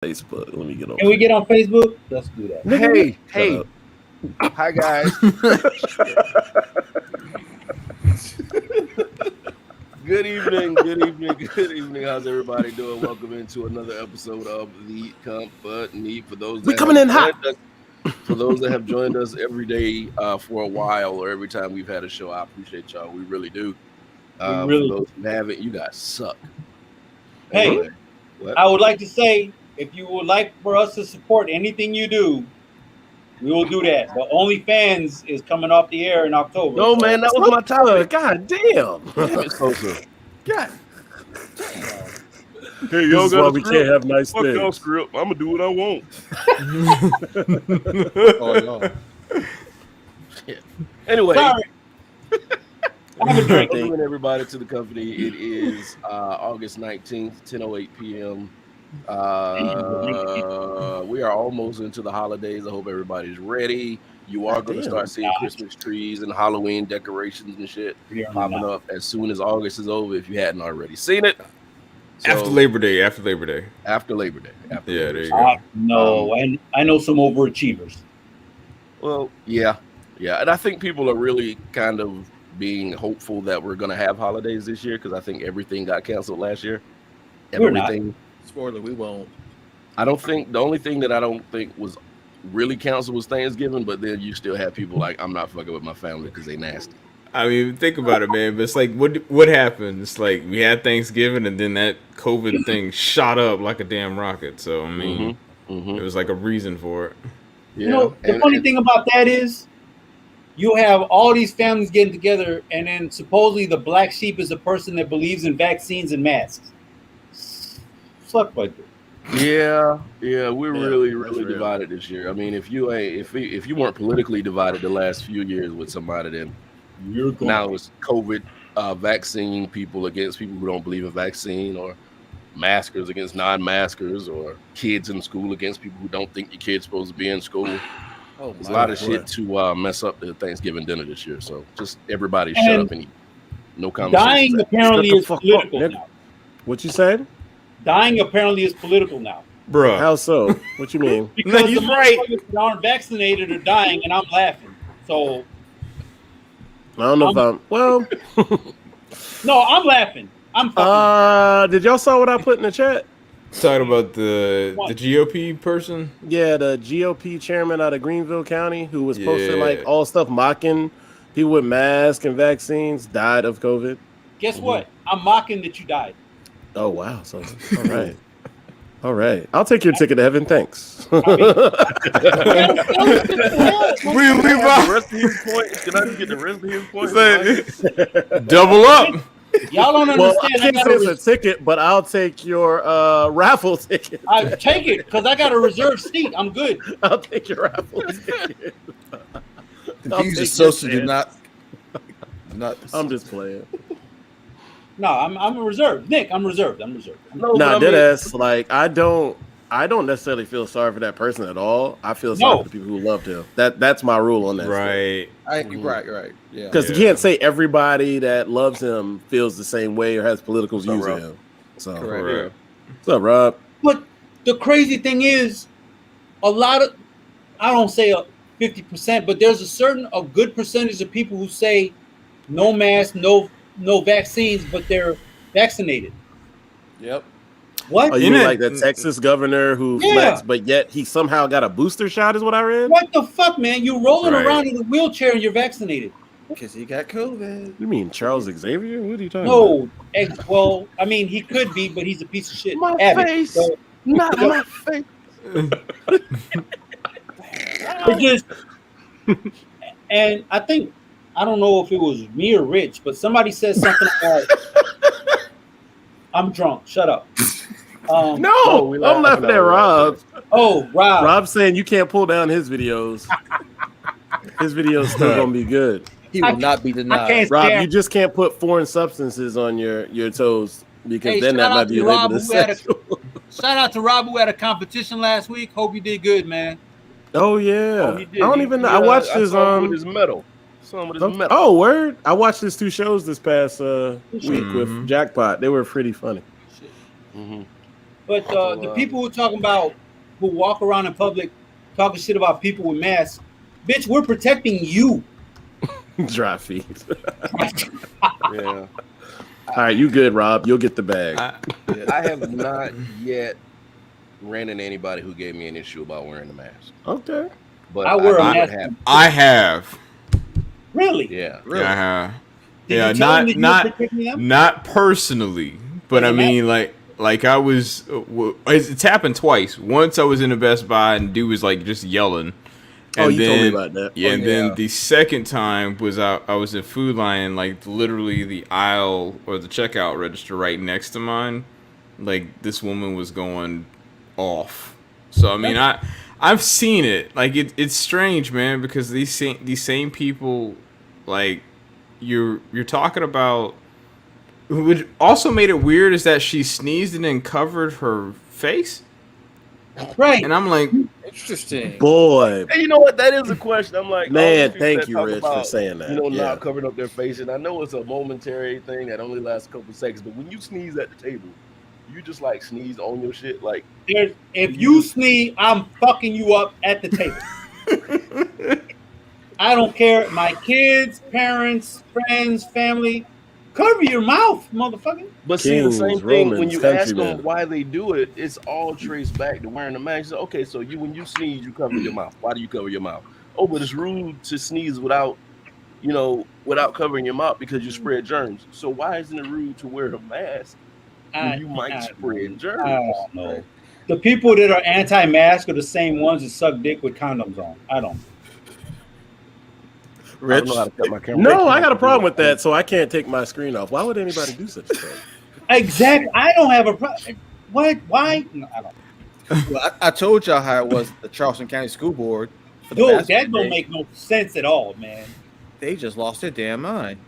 Facebook. Let me get on. Can we get on Facebook? Let's do that. Hey. Hi, guys. Good evening. How's everybody doing? Welcome into another episode of the Company. For those that coming in hot. For those that have joined us every day for a while or every time we've had a show, I appreciate y'all. We really do. For those who haven't, you guys suck. Hey, anyway, I would like to say, if you would like for us to support anything you do, we will do that. But OnlyFans is coming off the air in October. No, man, that was my topic. God damn. Damn it, Sosa. God. Hey, y'all This is got why a we script? can't have nice Fuck y'all things. script. I'm gonna do what I want. Oh, no. Shit. Anyway. Sorry. Have a drink. Welcome everybody to the company. It is August 19th, 10:08 p.m. We are almost into the holidays. I hope everybody's ready. You are going to start seeing Christmas trees and Halloween decorations and shit popping up as soon as August is over, if you hadn't already seen it. So, After Labor Day. After Labor Day. There you go. No, I know some overachievers. Well, yeah. And I think people are really kind of being hopeful that we're going to have holidays this year because I think everything got canceled last year. Everything. Spoiler, we won't. I don't think the only thing that I don't think was really canceled was Thanksgiving, but then you still have people like, I'm not fucking with my family because they nasty. I mean, think about it, man. But it's like, what happened? It's like we had Thanksgiving, and then that COVID thing shot up like a damn rocket. So I mean, it was like a reason for it. Yeah. You know, the funny thing about that is, you have all these families getting together, and then supposedly the black sheep is a person that believes in vaccines and masks. Fuck like that. Yeah, we're really divided this year. I mean, if you weren't politically divided the last few years with somebody, then now it's COVID vaccine people against people who don't believe in vaccine, or maskers against non-maskers, or kids in school against people who don't think your kid's supposed to be in school. There's a lot of shit to mess up the Thanksgiving dinner this year. So just everybody shut up and eat. No conversation. Dying apparently is political now. What you said? Dying apparently is political now. Bruh. How so? What you mean? Because the motherfuckers that aren't vaccinated are dying, and I'm laughing. So I don't know if I'm well. No, I'm laughing. I'm fucking. Did y'all saw what I put in the chat? Talking about the GOP person? Yeah, the GOP chairman out of Greenville County who was posting like all stuff mocking people with masks and vaccines died of COVID. Guess what? I'm mocking that you died. Oh wow! So all right. I'll take your ticket to heaven. Thanks. We leave out the rest of his points. Can I just get the rest of his points? Double up. Y'all don't understand. Well, I can't say it's a ticket, but I'll take your raffle ticket. I take it because I got a reserved seat. I'm good. I'll take your raffle ticket. Confused the social did not. I'm just playing. No, I'm reserved. Nick, I'm reserved. No, deadass. Like I don't necessarily feel sorry for that person at all. I feel sorry for the people who loved him. That's my rule on that. Right. Right. Yeah. Because you can't say everybody that loves him feels the same way or has political views of him. So, Correct. What's up, Rob? But the crazy thing is, a lot of, I don't say 50%, but there's a good percentage of people who say no mask, no vaccines, but they're vaccinated. Yep. What? Oh, you mean like the Texas governor who flexed, but yet he somehow got a booster shot is what I read? What the fuck, man? You're rolling around in a wheelchair and you're vaccinated. Because he got COVID. You mean Charles Xavier? What are you talking about? No. Well, I mean, he could be, but he's a piece of shit. My face. So, not my face. It just, and I think, I don't know if it was me or Rich, but somebody said something about, I'm drunk. Shut up. I'm laughing at Rob. Oh, Rob. Rob's saying you can't pull down his videos. His video's still gonna be good. He will not be denied. Rob, you just can't put foreign substances on your toes because then that might be labeled as sexual. Shout out to Rob who had a competition last week. Hope you did good, man. Oh yeah. I don't even know. I watched his with his medal. Oh, word! I watched his 2 shows this past week with Jackpot. They were pretty funny. But the people who walk around in public talking shit about people with masks, bitch, we're protecting you. Dry feet. Yeah. All right, you good, Rob? You'll get the bag. I have not yet ran into anybody who gave me an issue about wearing the mask. Okay. But I wear a mask. I have. Really? Yeah. Really? Yeah, I have. Did yeah, you tell them that you were protecting them? Not personally, but I mean, like I was. It's happened twice. Once I was in a Best Buy and dude was like just yelling. And you told me about that. Yeah, and then the second time was I was in Food Lion, like literally the aisle or the checkout register right next to mine. Like this woman was going off. So I mean, I've seen it. Like it's strange, man, because these same people, like you're talking about. What also made it weird is that she sneezed and then covered her face. Right. And I'm like, interesting. Boy. And you know what? That is a question. I'm like, man, thank you, Rich, for saying that. You know, not covering up their face. And I know it's a momentary thing that only lasts a couple seconds. But when you sneeze at the table, you just like sneeze on your shit. Like, if you sneeze, I'm fucking you up at the table. I don't care. My kids, parents, friends, family. Cover your mouth, motherfucker. But see, the same thing when you ask them why they do it, it's all traced back to wearing the mask. Okay, so when you sneeze, you cover your mouth. Why do you cover your mouth? Oh, but it's rude to sneeze without covering your mouth because you spread germs. So why isn't it rude to wear a mask when you might spread germs? I don't know. The people that are anti-mask are the same ones that suck dick with condoms on. I don't know. Rich? I don't know how to cut my camera. No, I got a problem with that, so I can't take my screen off. Why would anybody do such a thing? Exactly. I don't have a problem. What? Why? No, I don't. Well, I told y'all how it was the Charleston County School Board. Dude, that don't make no sense at all, man. They just lost their damn mind.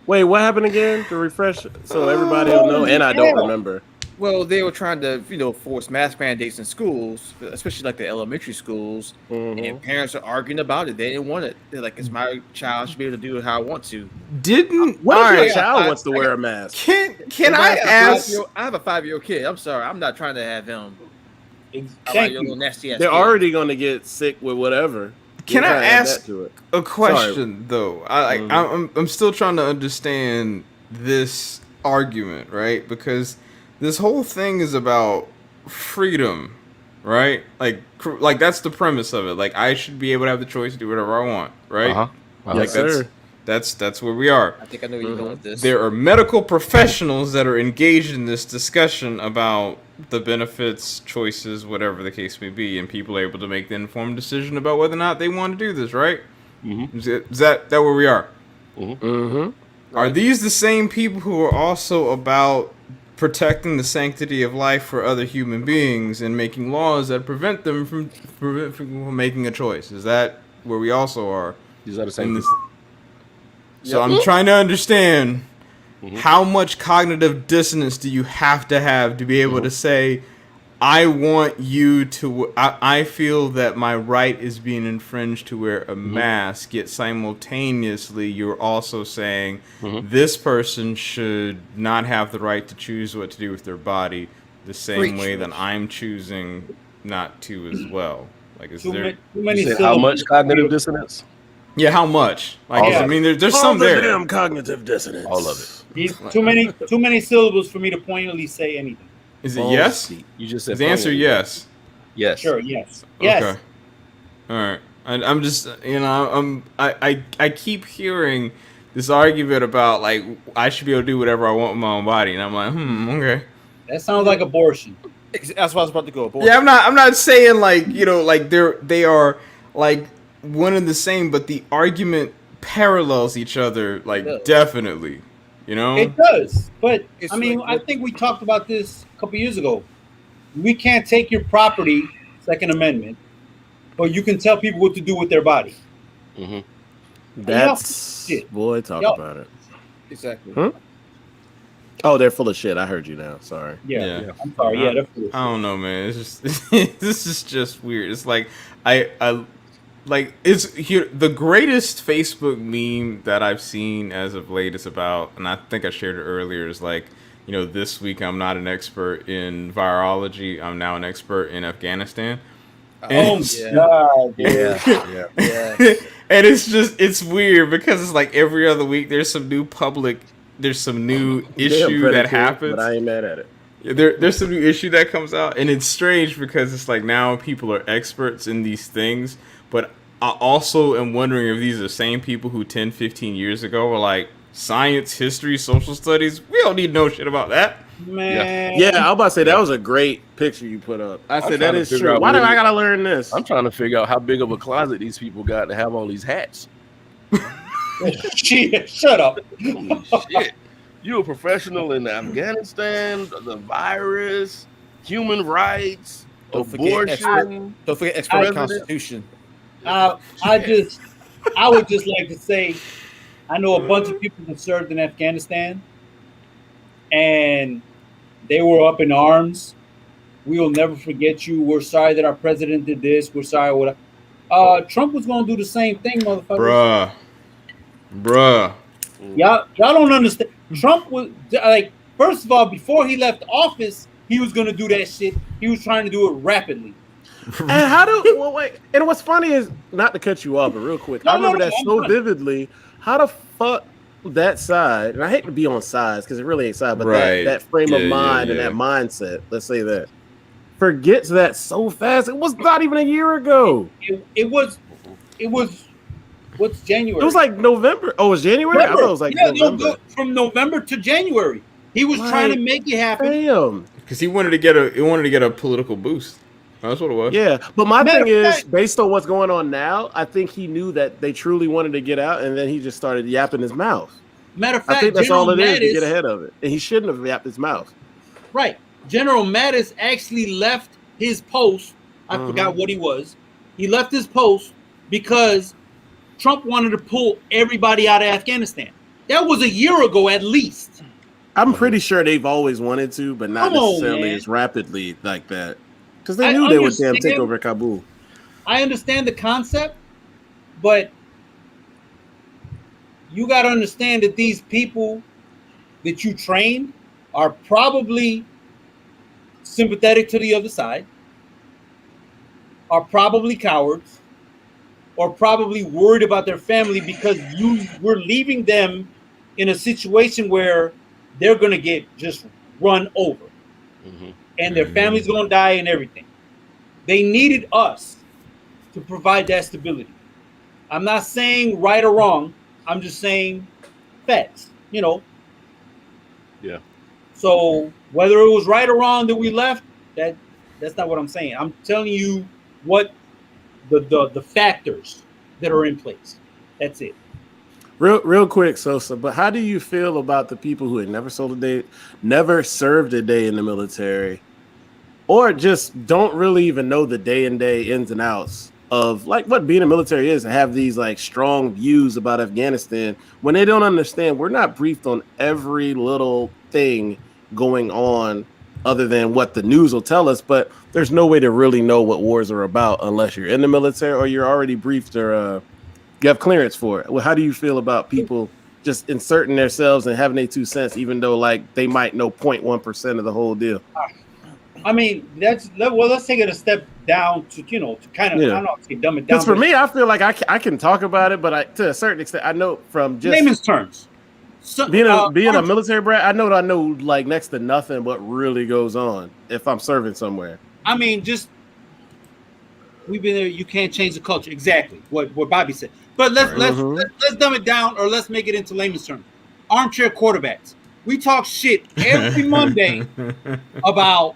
Wait, what happened again? To refresh so everybody will know, and I don't remember. Well, they were trying to, force mask mandates in schools, especially like the elementary schools, and parents are arguing about it. They didn't want it. They're like, "It's my child; should be able to do it how I want to." What if your child wants to wear a mask? Can I ask? I have a 5-year-old kid. I'm sorry, I'm not trying to have him. They're already going to get sick with whatever. Can I ask a question though? I'm still trying to understand this argument, right? Because this whole thing is about freedom, right? Like that's the premise of it. Like I should be able to have the choice to do whatever I want, right? Yes, sir. That's where we are. I think I know where you're going with this. There are medical professionals that are engaged in this discussion about the benefits, choices, whatever the case may be, and people are able to make the informed decision about whether or not they want to do this, right? Is that where we are? Are these the same people who are also about protecting the sanctity of life for other human beings and making laws that prevent them from making a choice? Is that where we also are? These are the same. So I'm trying to understand how much cognitive dissonance do you have to be able to say, I want you to, I feel that my right is being infringed to wear a mask, yet simultaneously you're also saying this person should not have the right to choose what to do with their body the same way that I'm choosing not to as well. Like, is there how much cognitive dissonance? Yeah, how much? Like, I mean, there's some there. Damn cognitive dissonance. All of it. Too many syllables for me to pointedly say anything. Is it yes? You just said the answer yes. Yes. Sure, yes. Yes. Okay. All right. I'm just, I keep hearing this argument about like I should be able to do whatever I want with my own body, and I'm like, okay. That sounds like abortion. That's what I was about to go. Abortion. Yeah, I'm not saying like like they are like one and the same, but the argument parallels each other like definitely. It does, but I mean, I think we talked about this a couple years ago. We can't take your property, Second Amendment, but you can tell people what to do with their body. That's boy, talk about it. Exactly. Oh, they're full of shit. I heard you now. Sorry. Yeah. I'm sorry. Yeah, they're full of shit. I don't know, man. It's just this is just weird. It's like I like it's here. The greatest Facebook meme that I've seen as of late is about, and I think I shared it earlier, is like this week I'm not an expert in virology. I'm now an expert in Afghanistan. Oh God! Yeah. And it's weird because it's like every other week there's some new issue that happens. But I ain't mad at it. There's some new issue that comes out, and it's strange because it's like now people are experts in these things, but I also am wondering if these are the same people who 10, 15 years ago were like, science, history, social studies, we don't need no shit about that. Man. Yeah, I was about to say that was a great picture you put up. I said that is true. Why do I gotta learn this? I'm trying to figure out how big of a closet these people got to have all these hats. Shit, shut up. Holy shit. You a professional in Afghanistan, the virus, human rights, abortion. Don't forget expert in Constitution. I would just like to say, I know a bunch of people that served in Afghanistan, and they were up in arms. We will never forget you. We're sorry that our president did this. We're sorry what. Trump was going to do the same thing, motherfucker. Bruh. Y'all don't understand. Trump was like, first of all, before he left office, he was going to do that shit. He was trying to do it rapidly. And wait. And what's funny is, not to cut you off, but real quick, I remember that so vividly. How the fuck that side, and I hate to be on sides because it really ain't side, but that frame of mind and that mindset, let's say that, forgets that so fast. It was not even a year ago. It was what's January? It was like November. Oh, it was January? I thought it was like November. From November to January. He was trying to make it happen. Damn. Because he wanted to get a political boost. That's what it was. Yeah, but my thing is, based on what's going on now, I think he knew that they truly wanted to get out, and then he just started yapping his mouth. Matter of fact, I think that's all it is to get ahead of it, and he shouldn't have yapped his mouth. Right. General Mattis actually left his post. I forgot what he was. He left his post because Trump wanted to pull everybody out of Afghanistan. That was a year ago at least. I'm pretty sure they've always wanted to, but not necessarily as rapidly like that. Because they knew they would take over Kabul. I understand the concept, but you got to understand that these people that you trained are probably sympathetic to the other side, are probably cowards, or probably worried about their family because you were leaving them in a situation where they're going to get just run over. And their family's going to die and everything. They needed us to provide that stability. I'm not saying right or wrong. I'm just saying facts, Yeah. So whether it was right or wrong that we left, that's not what I'm saying. I'm telling you what the factors that are in place. That's it. Real quick, Sosa, but how do you feel about the people who had never served a day in the military, or just don't really even know the day ins and outs of like what being a military is, and have these like strong views about Afghanistan when they don't understand we're not briefed on every little thing going on other than what the news will tell us, but there's no way to really know what wars are about unless you're in the military or you're already briefed or you have clearance for it. Well, how do you feel about people just inserting themselves and having their 2 cents, even though like they might know 0.1% of the whole deal? I mean, let's take it a step down to kind of I don't know to dumb it down. Because for me, I feel like I can talk about it, but to a certain extent, I know from just layman's terms. So, being a military brat, I know like next to nothing what really goes on if I'm serving somewhere. I mean, just we've been there. You can't change the culture. Exactly what Bobby said. But let's dumb it down, or let's make it into layman's terms. Armchair quarterbacks. We talk shit every Monday about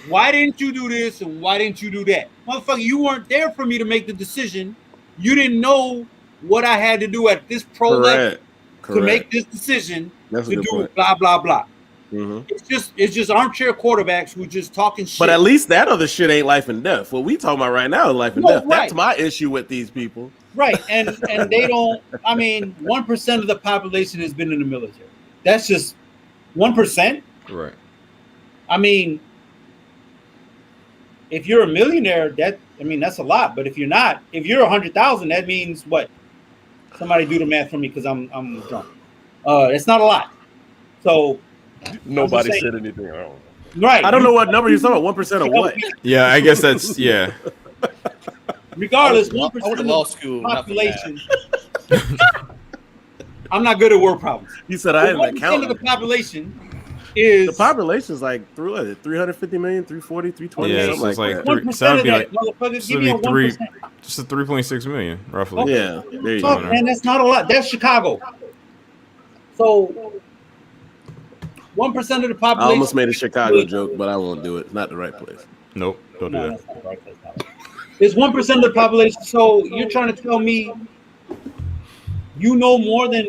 why didn't you do this and why didn't you do that, motherfucker. You weren't there for me to make the decision. You didn't know what I had to do at this pro level to make this decision to do blah blah blah. It's just armchair quarterbacks who just talking shit. But at least that other shit ain't life and death. What we talking about right now is life and death. Right. That's my issue with these people. Right, and they don't. I mean, 1% of the population has been in the military. That's just 1%. Right. I mean, if you're a millionaire, that's a lot. But if you're not, if you're 100,000, that means what? Somebody do the math for me because I'm drunk. It's not a lot. So Nobody saying. said anything wrong. Right. I don't know what number you're talking about. 1% of what? Yeah, I guess that's yeah. Regardless, I 1% went to of law the school, not for that. population. I'm not good at word problems. You said I am an 1% of accountant. the population is The population is like 350 million, 340, 320, Yeah, something so it's like like that. three. 1% So that'd of be that, like motherfucker. so Give me a it'd be 3, 1%. just a 3.6 million roughly. Yeah, there you Fuck, go. man, that's not a lot. That's Chicago. So 1% of the I population. almost made a Chicago joke, but I won't do it. It's not the right place. Nope, don't do No, that. that's not right. That's not right. It's 1% of the population. So you're trying to tell me you know more than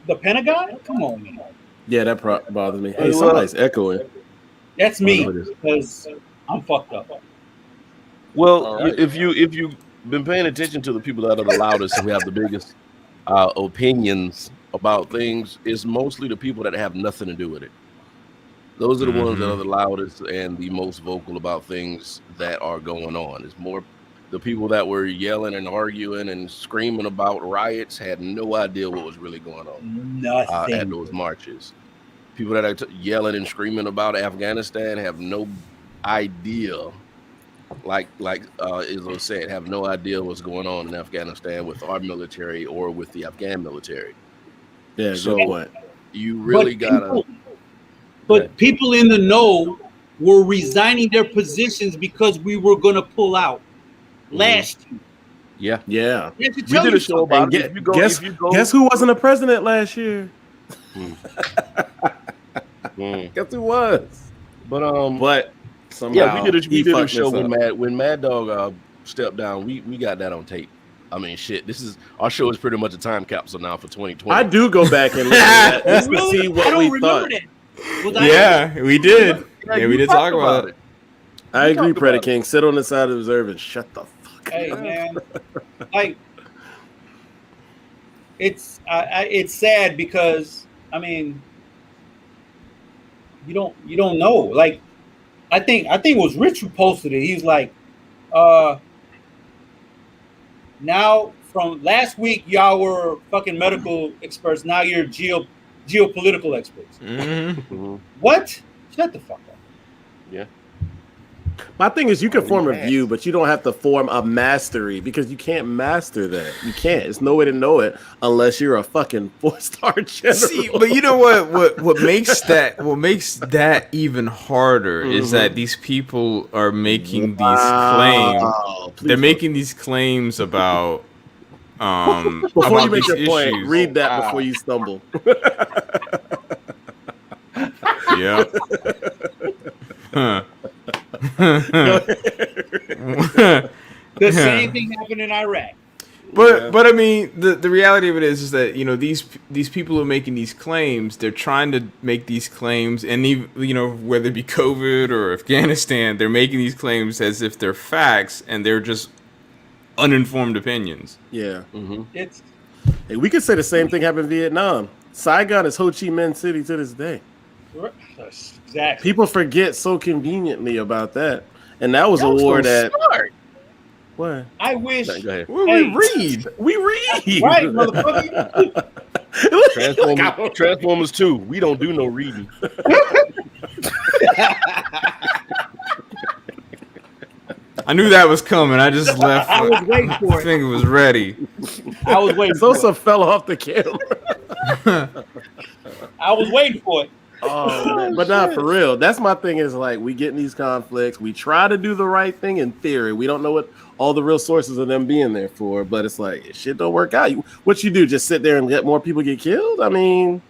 the Pentagon? Come on, man. Yeah, that bothers me. Hey, Well, somebody's echoing. That's me no, it is. because I'm fucked up. Well, All right. if you've been paying attention to the people that are the loudest and who have the biggest opinions about things, is mostly the people that have nothing to do with it. Those are the ones that are the loudest and the most vocal about things that are going on. It's more the people that were yelling and arguing and screaming about riots had no idea what was really going on at Nothing. those marches. People that are yelling and screaming about Afghanistan have no idea. Like Izzo said, have no idea what's going on in Afghanistan with our military or with the Afghan military. Yeah, So good point. you really gotta. But people in the know were resigning their positions because we were going to pull out last year. Yeah, Yeah. That should we tell did you a show something. about And it. If you go, guess who wasn't a president last year? Mm. Guess who was? But Somehow yeah, we did a fucked show this up. when Mad Dog stepped down. We got that on tape. I mean, shit. Our show is pretty much a time capsule now for 2020. I do go back and listen to that just to see I what don't we remember thought. that. Was I- Yeah, we did. Yeah, we you did talked talk about it. I We agree, talked Predator about King. Sit on the side of the reserve and shut the fuck Hey up. man, like it's sad because I mean you don't know. Like I think it was Rich who posted it. He's like, now from last week y'all were fucking medical experts. Now you're geopolitical experts. Mm-hmm. What? Shut the fuck up. Yeah. My thing is, you can form a view, but you don't have to form a mastery because you can't master that. You can't. There's no way to know it unless you're a fucking 4-star general. See, but you know what makes that even harder is that these people are making these claims. They're making these claims about Before about you make these your point, issues. read that before you stumble. Yeah. Huh. The same thing happened in Iraq. But I mean, the reality of it is that, you know, these people who are making these claims, they're trying to make these claims, and even, you know, whether it be COVID or Afghanistan, they're making these claims as if they're facts, and they're just uninformed opinions. Yeah. It's Hey, we could say the same thing happened in Vietnam. Saigon is Ho Chi Minh City to this day. exactly. People forget so conveniently about that. And that was a war that... What? I wish. Go ahead. Well, Hey. we read. We read. Right, motherfucker. Transformers 2. We don't do no reading. I knew that was coming. I just left. I was waiting for I it. think it was ready. I was waiting for it. Sosa fell off the camera. I was waiting for it. Oh, man. But not for real. That's my thing is like we get in these conflicts. We try to do the right thing in theory. We don't know what all the real sources of them being there for, but it's like if shit don't work out. What you do? Just sit there and let more people get killed? I mean,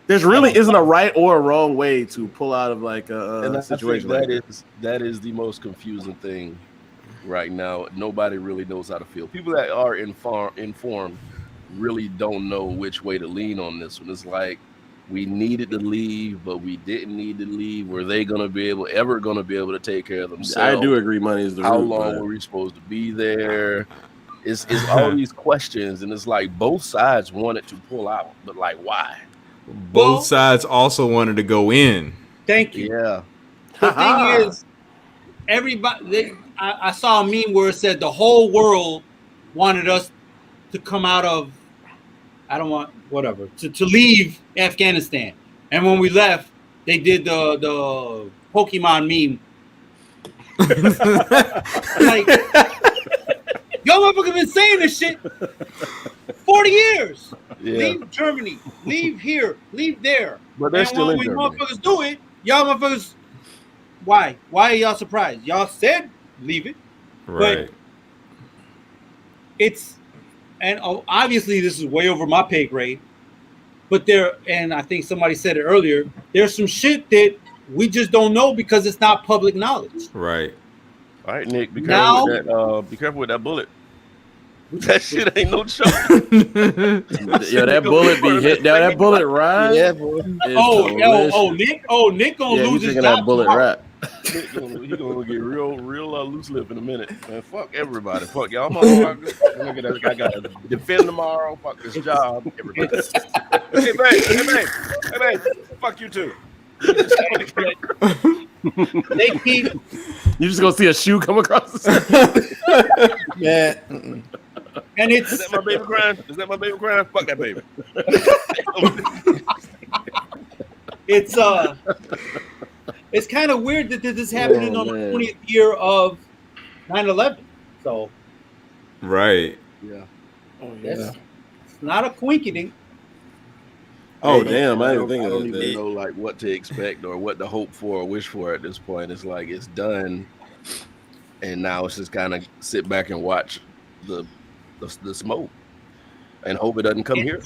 there's really isn't a right or a wrong way to pull out of like a situation like that. That is the most confusing thing right now. Nobody really knows how to feel. People that are informed really don't know which way to lean on this one. It's like we needed to leave, but we didn't need to leave. Were they ever going to be able to take care of themselves? I do agree money is the How root, long but... were we supposed to be there? It's all these questions, and it's like both sides wanted to pull out, but like why? Both sides also wanted to go in. Thank you. Yeah. The thing is, everybody. I saw a meme where it said the whole world wanted us to come out of. I don't want whatever to leave Afghanistan. And when we left, they did the Pokemon meme. Like, y'all motherfuckers been saying this shit 40 years. Yeah. Leave Germany, leave here, leave there. But they're and still when in we Germany. motherfuckers do it, y'all motherfuckers, why? Why are y'all surprised? Y'all said leave it. Right. But it's, and obviously this is way over my pay grade, but there, and I think somebody said it earlier, there's some shit that we just don't know because it's not public knowledge. Right. All right, Nick, be Now- careful with that. Be careful with that bullet. That shit ain't no joke. Yo, that bullet be hit. Now that bullet ride. Yeah, boy. Nick gonna Yeah, lose he's his drinking job that bullet tomorrow. rap. Nick gonna get real loose lip in a minute. Man, fuck everybody. Fuck y'all motherfuckers. I gotta defend tomorrow. Fuck this job. Everybody. Hey babe. Fuck you too. They keep You just gonna see a shoe come across the street. Yeah. and Is it's that my baby crying? Fuck that baby. it's kind of weird that this is happening on the man. 20th year of 9/11. So Right. Yeah. that's it's not a coinkydink. Oh damn! I didn't I think don't of even that. know like what to expect or what to hope for or wish for at this point. It's like it's done, and now it's just kind of sit back and watch the smoke and hope it doesn't come here.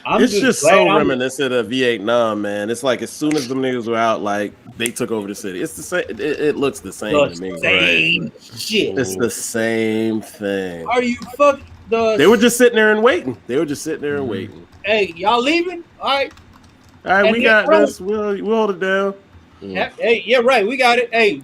I'm It's just glad so I'm- reminiscent of Vietnam, man. It's like as soon as the niggas were out, like they took over the city. It's the same. It looks the same to me. The same shit. It's the same thing. Are you fuck the? They were just sitting there and waiting. Waiting. Hey, y'all leaving? All right. All right, And we they got froze. this. We'll hold it down. Hey, yeah, right. We got it. Hey,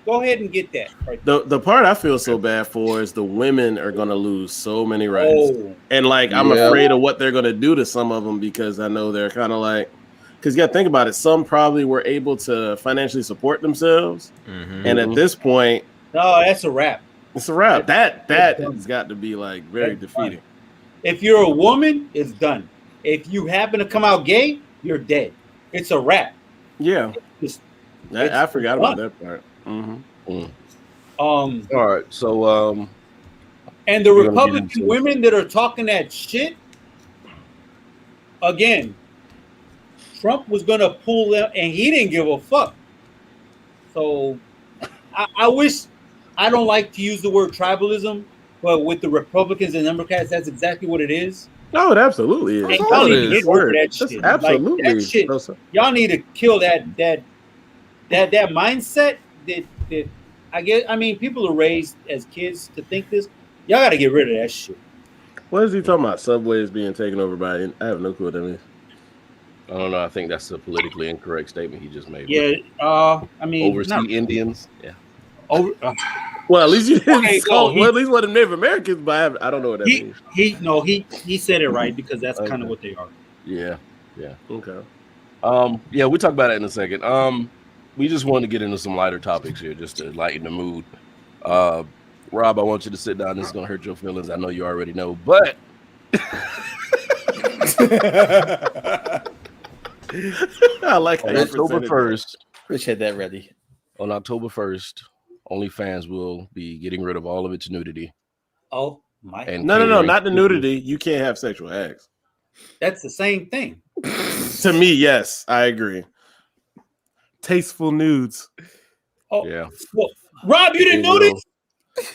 go ahead and get that. Right. The part I feel so bad for is the women are gonna lose so many rights, Oh, and like I'm Yeah. afraid of what they're gonna do to some of them because I know they're kind of like, because you got to think about it. Some probably were able to financially support themselves, and at this point, no, that's a wrap. it's a wrap. That That's done. has got to be like very That's defeating. If you're a woman, it's done. If you happen to come out gay, you're dead. It's a wrap. Yeah, It's- I forgot about done. that part. Mm-hmm. All right, so And the We're gonna get Republican into- women that are talking that shit, again, Trump was gonna pull them, and he didn't give a fuck. So, I wish, I don't like to use the word tribalism, but with the Republicans and Democrats, that's exactly what it is. No, it absolutely is. And That's y'all all it need to is. get over that That's shit. absolutely. Like, that shit, y'all need to kill that mindset that I guess. I mean, people are raised as kids to think this. Y'all got to get rid of that shit. What is he talking about? Subways being taken over by? I have no clue what that means. I don't know. I think that's a politically incorrect statement he just made. Yeah, I mean, Overseas not Indians. Yeah. over. Well, at least you didn't. Okay, call, no, well, at least what the Native Americans, but I don't know what that means. He said it right because that's kind Okay. of what they are. Yeah. Okay. Yeah, we'll talk about that in a second. We just wanted to get into some lighter topics here just to lighten the mood. Rob, I want you to sit down. This is gonna hurt your feelings. I know you already know, but I like how on you October presented that. 1st, Rich had that ready. on October 1st, OnlyFans will be getting rid of all of its nudity. Oh my! And No, catering not the to- nudity. You can't have sexual acts. That's the same thing. To me, yes, I agree. Tasteful nudes. Oh, Yeah. well, Rob, you didn't know this?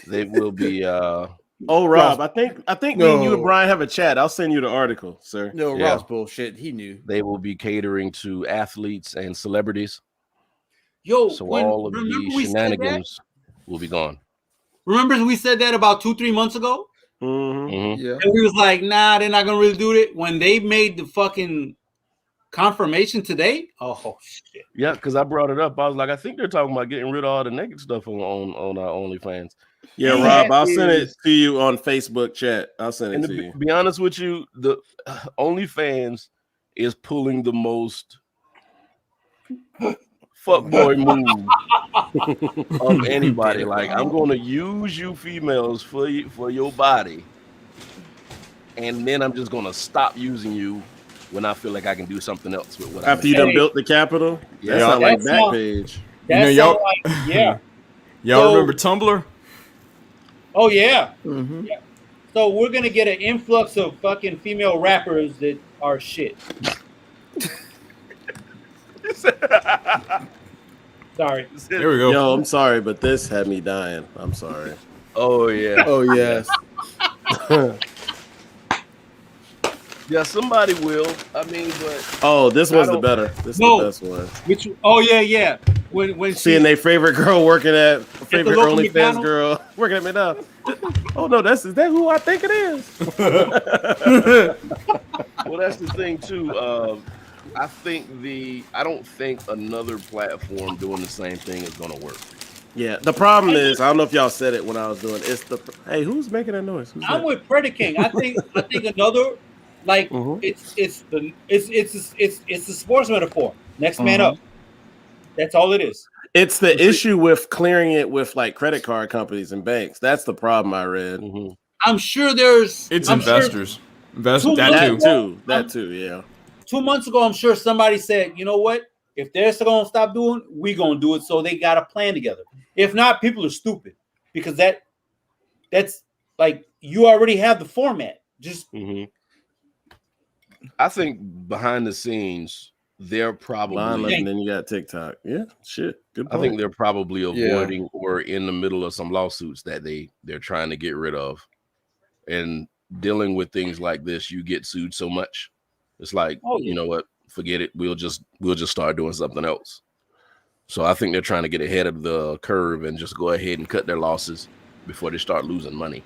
They will be. Oh, Rob, I think me and you and No. Brian have a chat. I'll send you the article, sir. No, Yeah. Rob's bullshit. He knew. They will be catering to athletes and celebrities. Yo, So when, all of remember the we said that? shenanigans will be gone. Remember we said that about 2-3 months ago, Mm-hmm. Mhm. Yeah. and we was like, nah, they're not gonna really do it. When they made the fucking confirmation today, oh shit! Yeah, because I brought it up. I was like, I think they're talking about getting rid of all the naked stuff on our OnlyFans. Yeah, And Rob, that I'll send it is- to you on Facebook chat. I'll send And it to to be, you. be honest with you, the OnlyFans is pulling the most fuckboy move of anybody. Like, I'm going to use you females for your body, and then I'm just going to stop using you when I feel like I can do something else with what After you done built the Capitol? Yeah. That sound like That sound- Backpage. That You know, sound like, yeah. Y'all So- remember Tumblr? Oh yeah. Mm-hmm. Yeah. So we're gonna get an influx of fucking female rappers that are shit. Sorry. There we go. Yo, I'm sorry, but this had me dying. I'm sorry. Oh yeah. Oh yes. Yeah, somebody will. I mean, but Oh, this I was the don't- better. This is No. the best one. Which? Oh yeah. When Seeing their favorite girl working at favorite local OnlyFans McDonald's? girl working at McDonald's. Oh no, is that who I think it is? well, that's the thing too. I don't think another platform doing the same thing is gonna work. Yeah, the problem is I don't know if y'all said it when I was doing it. It's the hey, who's making that noise? Who's I'm that? with Predaking. I think another like Mhm. it's the sports metaphor. Next man up. That's all it is. It's the issue with clearing it with like credit card companies and banks. That's the problem I read. I'm sure there's. It's I'm sure investors. Investors. That That too. That too, yeah. 2 months ago, I'm sure somebody said, you know what? If they're still gonna stop doing, we gonna do it. So they got a plan together. If not, people are stupid because that's like you already have the format. Just I think behind the scenes, they're Line probably. and then you got TikTok. Yeah, shit. Good I point. think they're probably avoiding or in the middle of some lawsuits that they're trying to get rid of, and dealing with things like this. You get sued so much, it's like you know what? Forget it. We'll just start doing something else. So I think they're trying to get ahead of the curve and just go ahead and cut their losses before they start losing money.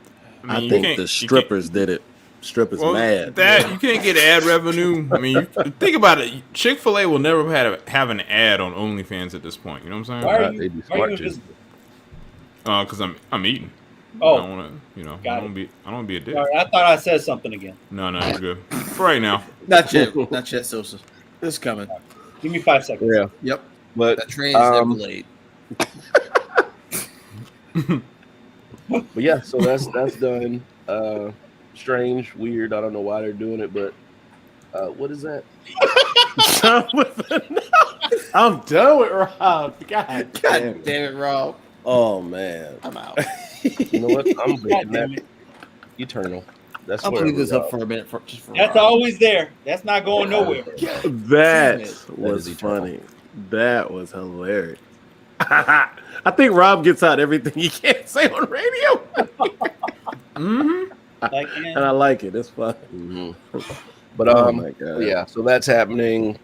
I you think can't- the you strippers did it. Strippers Well, mad. that you can't get ad revenue. I mean, think about it. Chick-fil-A will never have an ad on OnlyFans at this point. You know what I'm why saying? are They you? be Why are you smart, too. invisible? Because I'm eating. Oh. I don't want to. I Got don't want to be a dick. Sorry, I thought I said something again. No, you're good. For right now. Not yet. Not yet, Sosa. It's coming. Give me 5 seconds. Yeah, Yep. but That train is never late. but yeah, so that's done. Strange, weird. I don't know why they're doing it, but what is that? I'm done with Rob. God God damn it, Rob. Oh man. I'm out. You know what? I'm God breaking damn that. it. Eternal. That's I'll where leave this we're up at. for a minute. That's always there. That's not going nowhere. That was is eternal. funny. That was hilarious. I think Rob gets out everything he can't say on radio. Like, And I like it. It's fun. But Oh my God. yeah, so that's happening.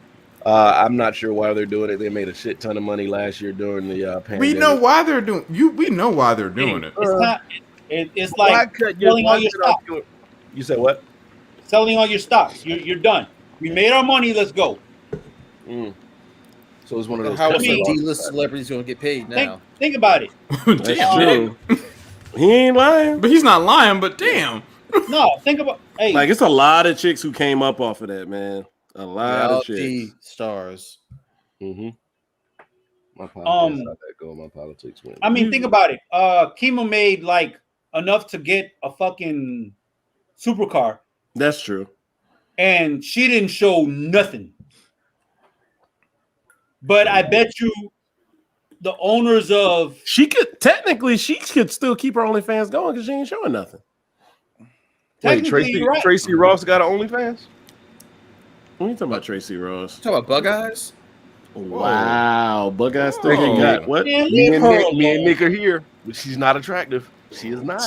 I'm not sure why they're doing it. They made a shit ton of money last year during the pandemic. We know why they're doing. We know why they're doing it. it's not. It's Why like cut your- selling why all your cut off stock. your- You said what? Selling all your stocks. You're done. We made our money. Let's go. So it's one of those. How cut is your a losses. D-list celebrity's going to get paid now? Think about it. That's Damn. true. He ain't lying. But he's not lying. But damn. No, think about. Hey, Like it's a lot of chicks who came up off of that, man. A lot of Reality chicks. stars. My politics not that go. My politics win. I mean, think about it. Kima made like enough to get a fucking supercar, That's true. and she didn't show nothing. But I bet you, the owners of She could still keep her OnlyFans going because she ain't showing nothing. Wait, technically, you're right. Tracy Ross got an OnlyFans? What are you talking about, Tracy Ross? Talk about bug eyes. Wow, Bug Eyes still Whoa. got what? Man, Me leave and her Nick, me and alone. Nick are here, but she's not attractive. She is not.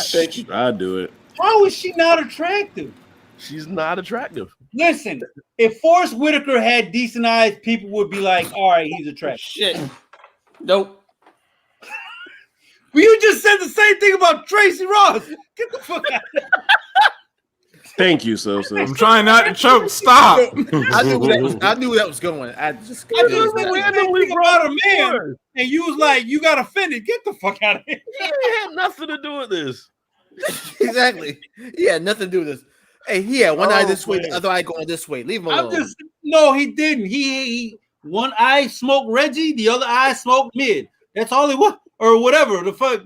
I do it. How is she not attractive? She's not attractive. Listen, if Forrest Whitaker had decent eyes, people would be like, "All right, he's attractive." Shit. Nope. Well, you just said the same thing about Tracy Ross. Get the fuck out of here. Thank you, Sosa. I'm trying not to choke. Stop. I knew that was going. I just. I just said the same thing about a man, and you was like, "You got offended." Get the fuck out of here. It had nothing to do with this. Exactly. He had nothing to do with this. Hey, he had one eye this way, man. the other eye going this way. Leave him alone. No, he didn't. He one eye smoked Reggie, the other eye smoked Mid. That's all it was, or whatever the fuck.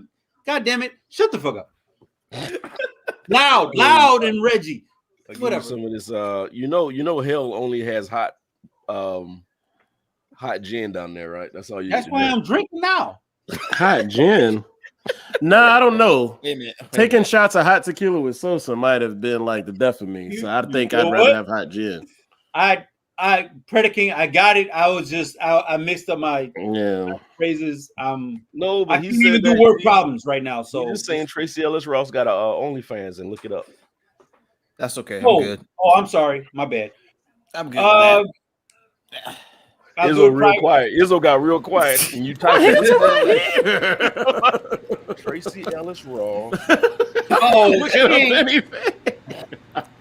God damn it! Shut the fuck up. Loud, and Reggie. I'll give you Whatever. some of this. Hell only has hot gin down there, right? That's all you. That's why I'm drinking now. Hot gin. Nah, I don't know. Wait a minute. Taking shots of hot tequila with Sosa might have been like the death of me. So I think I'd rather have hot gin. Predaking, I got it. I mixed up my phrases. No, but I can't even do word problems right now. So he's just saying Tracy Ellis Ross got a OnlyFans and look it up. That's okay. I'm good. Oh, I'm sorry. My bad. I'm good. Izzo real quiet. Izzo got real quiet, and you typed it. Tracy Ellis Ross. Oh,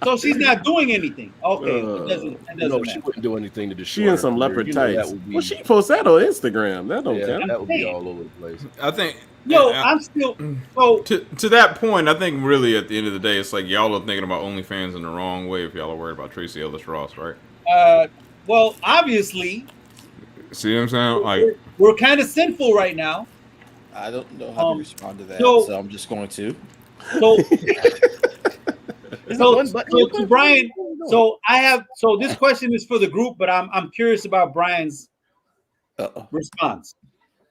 so she's not doing anything. Okay, it doesn't no, matter. she wouldn't do anything to destroy. She in some leopard tights. Well, she posts that on Instagram. That don't count. That would be all over the place. I think. I'm still to that point. I think really at the end of the day, it's like y'all are thinking about OnlyFans in the wrong way if y'all are worried about Tracy Ellis Ross, right? Well, obviously. See what I'm saying? Like we're kind of sinful right now. I don't know how to respond to that, so I'm just going to. So to Brian, so this question is for the group, but I'm curious about Brian's response.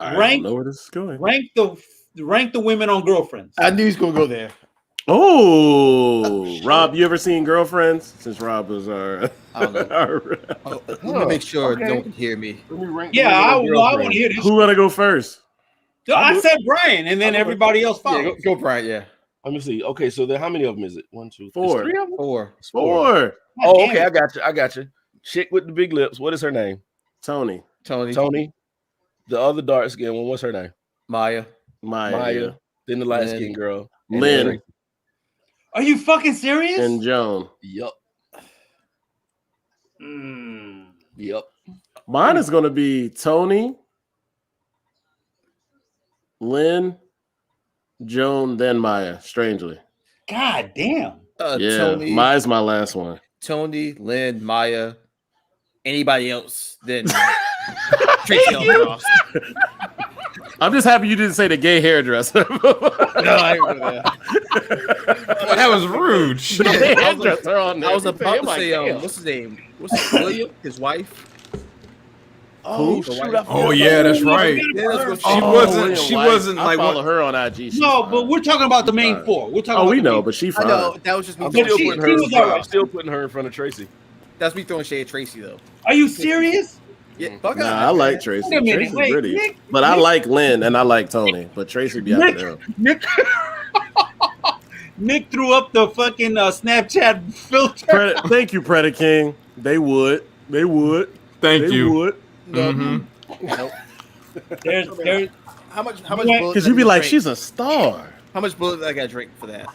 I don't know where this is going. Rank the women on Girlfriends. I knew he's gonna go there. Oh, Rob, you ever seen Girlfriends? Since Rob was our. I don't know. Let me make sure they don't hear me. I want to hear this. Who want to go first? I said Brian, and then everybody else follows. Yeah, go Brian. Yeah. Let me see. Okay, so then how many of them is it? 1, 2, 3. 4. 3 of them? 4. Oh, okay, I got you. Chick with the big lips. What is her name? Tony. The other dark skin one. What's her name? Maya. Yeah. Then the light skin girl. Lynn. Are you fucking serious? And Joan. Yup. Yep. Mine is going to be Tony, Lynn, Joan, then Maya. Strangely. God damn. Tony, Maya's my last one. Tony, Lynn, Maya, anybody else then Tracy Ellis Ross. I'm just happy you didn't say the gay hairdresser. No, I didn't do that. Well, that was rude. I was about to say, what's his name? What's his William? His wife. Oh, yeah, that's right. She wasn't I like follow her on IG. She's but we're talking about the main 4. We're talking. We know, but she fine. I know that was just me. I'm still putting her in front of Tracy. That's me throwing shade at Tracy though. Are you serious? Yeah, I like Tracy. Tracy's pretty, but I like Lynn and I like Tony. But Tracy be out there. Nick threw up the fucking Snapchat filter. Thank you, Predator King. They would. Thank you. Would. Mm-hmm. Nope. There's how much because you'd be like, she's a star. How much bullet I gotta drink for that?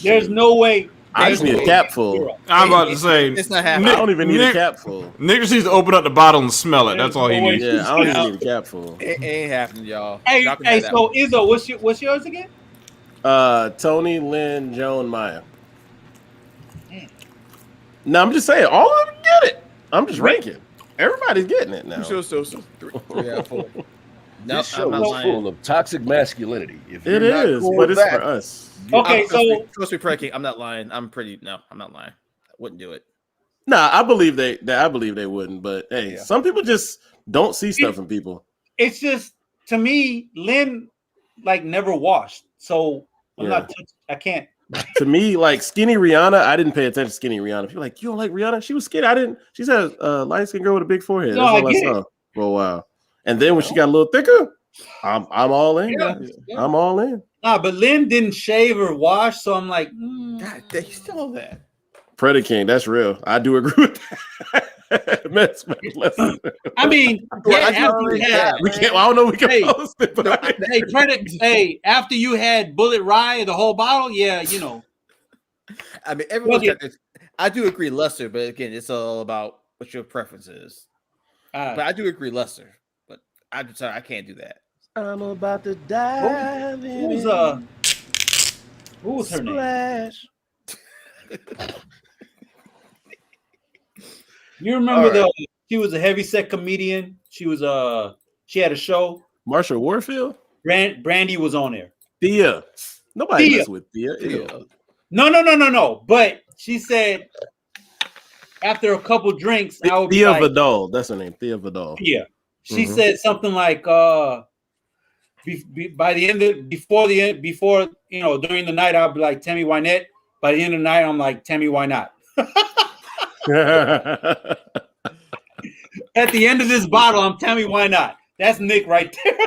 There's no way. I just need a cap full. I'm about to say it's not happening. I don't even need a cap full. Nick just needs to open up the bottle and smell it. That's all he needs. Yeah, I don't even need a cap full. It ain't happening, y'all. Hey, so Izzo, what's yours again? Tony, Lynn, Joan, Maya. No, I'm just saying, all of them get it. I'm just ranking. Everybody's getting it now. So 3 out of 4. No, this show is full of toxic masculinity. If it is, but it's for us. Okay, so supposed to be pranking. I'm not lying. I'm not lying. I wouldn't do it. Nah, I believe they wouldn't. But hey, some people just don't see stuff in people. It's just, to me, Lynn never washed, so I'm not. I can't. To me, like skinny Rihanna, I didn't pay attention to skinny Rihanna. People like, you don't like Rihanna? She was skinny. I didn't. She's a light skinned girl with a big forehead. That's all I saw for a while. And then when she got a little thicker, I'm all in. Yeah. I'm all in. Nah, but Lynn didn't shave or wash, so I'm like, God, they still that. Predator King, that's real. I do agree with that. I mean, we can't. I don't know. We can post it. But after you had Bullet Rye, the whole bottle, I mean, everyone's got this. I do agree, lesser, but again, it's all about what your preference is. But I do agree, lesser. But I'm sorry, I can't do that. I'm about to die. Who was her name? You remember she was a heavyset comedian. She had a show. Marsha Warfield? Brandy was on there. Thea. Nobody mess with Thea. No. But she said after a couple drinks, I would be Thea like, Vidal. That's her name. Thea Vidal. yeah. She said something like, by the end of before during the night, I'll be like Tammy Wynette. By the end of the night, I'm like Tammy why not? At the end of this bottle, I'm Tammy why not? That's Nick right there.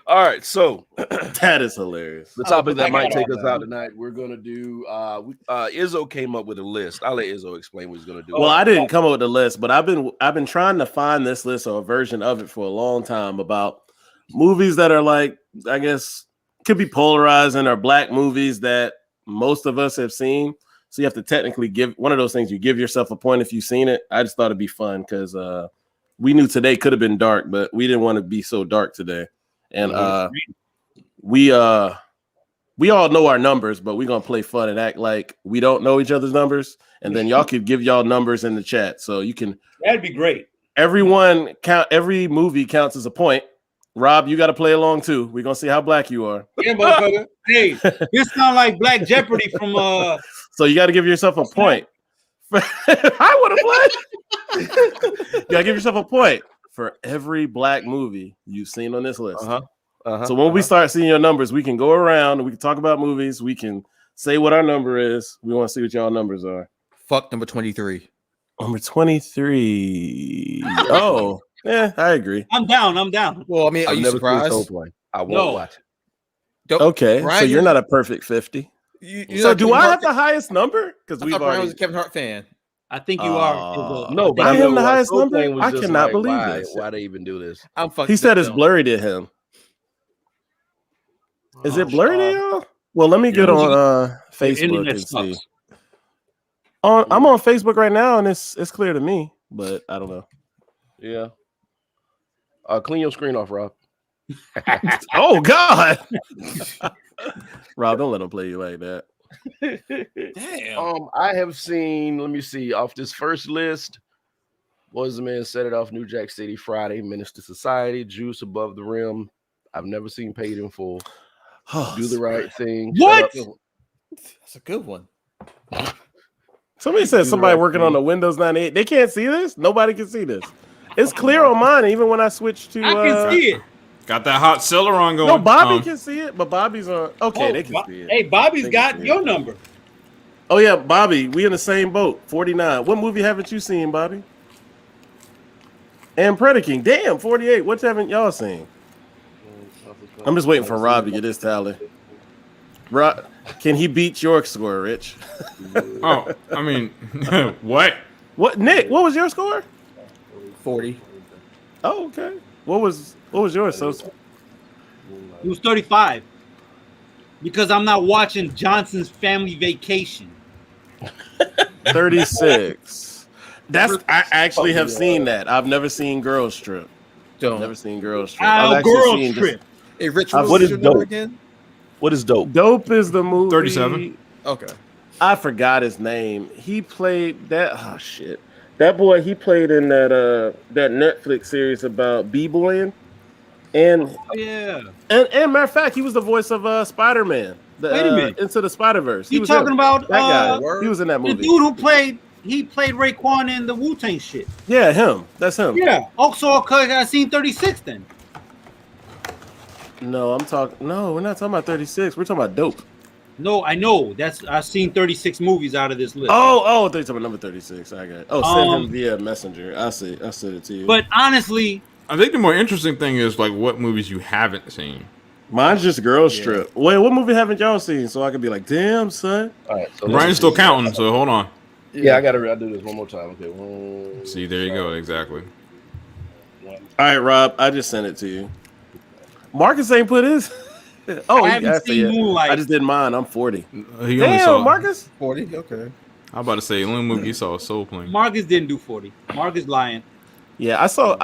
All right, so that is hilarious. The topic that might take us out tonight, we're gonna do. Izzo came up with a list. I'll let Izzo explain what he's gonna do. Well, I didn't come up with the list, but I've been trying to find this list or a version of it for a long time about movies that are like, I guess, could be polarizing or black movies that most of us have seen. So you have to technically give one of those things. You give yourself a point if you've seen it. I just thought it'd be fun because we knew today could have been dark, but we didn't want to be so dark today. And we all know our numbers, but we're gonna play fun and act like we don't know each other's numbers, and then y'all could give y'all numbers in the chat. So you can. That'd be great. Every movie counts as a point. Rob, you got to play along too. We're gonna see how black you are. Yeah, motherfucker. Hey, this sounds like Black Jeopardy from So you got to give yourself a point. I want to play. You got to give yourself a point for every black movie you've seen on this list. So when we start seeing your numbers, we can go around and we can talk about movies. We can say what our number is. We want to see what y'all numbers are. Fuck number 23. Number 23. Oh, yeah, I agree. I'm down. Well, I mean, are you surprised? I won't watch it. Okay, so you're not a perfect 50. So do I have the highest number? Because we've Brian already was a Kevin Hart fan. I think you are. No, but I am the know highest Soul number. Plane was I just cannot like, believe why, this. Why they even do this? I'm fucking. He said it's blurry to him. Is it blurry to y'all? Well, let me get on Facebook and see. I'm on Facebook right now, and it's clear to me, but I don't know. Yeah. Clean your screen off, Rob. Oh God, Rob, don't let him play you like that. Damn. I have seen. Let me see. Off this first list, Was the Man Set It Off, New Jack City, Friday, Minister Society, Juice, Above the Rim. I've never seen Paid in Full. Do the Right Thing. What? That's a good one. Somebody said somebody working on the Windows 98. They can't see this. Nobody can see this. It's clear on mine, even when I switch to. I can see it. Got that hot Celeron going. No, Bobby can see it, but Bobby's on. Okay, they can see it. Hey, Bobby's got your number. Oh yeah, Bobby, we in the same boat. 49. What movie haven't you seen, Bobby? And Predaking. Damn, 48. What haven't y'all seen? I'm just waiting for Rob to get his tally. Rob, can he beat your score, Rich? Oh, I mean, what? What, Nick? What was your score? 40. Oh, okay. What was yours? So It was 35. Because I'm not watching Johnson's Family Vacation. 36. I actually have seen that. I've never seen Girls Trip. Never seen Girls Trip. I've Girls Trip. Hey, Rich, what is your dope number again? What is dope? Dope is the movie. 37. Okay. I forgot his name. He played that. Oh shit. That boy. He played in that Netflix series about b-boying. And Yeah. And matter of fact, he was the voice of Spider-Man. Wait a minute. Into the Spider-Verse. You talking about that guy? He was in that the movie. dude who played Raekwon in the Wu-Tang shit. Yeah, him. That's him. Yeah. Also, because I seen 36 then. No, we're not talking about 36. We're talking about Dope. No, I know. I've seen 36 movies out of this list. Oh, they're talking about number 36. I got it. Oh, send him via Messenger. I sent it to you. But honestly, I think the more interesting thing is like what movies you haven't seen. Mine's just Girls Trip. Wait, what movie haven't y'all seen? So I could be like, damn, son. All right, so Brian's still counting, so hold on. Yeah, I gotta do this one more time. Okay. See, there you go. Exactly. All right, Rob, I just sent it to you. Marcus ain't put his. I haven't seen Moonlight. I just did mine. I'm 40. He only Damn, saw Marcus. 40? Okay. I'm about to say the only movie you saw was Soul Plane. Marcus didn't do 40. Marcus lying. Yeah, I saw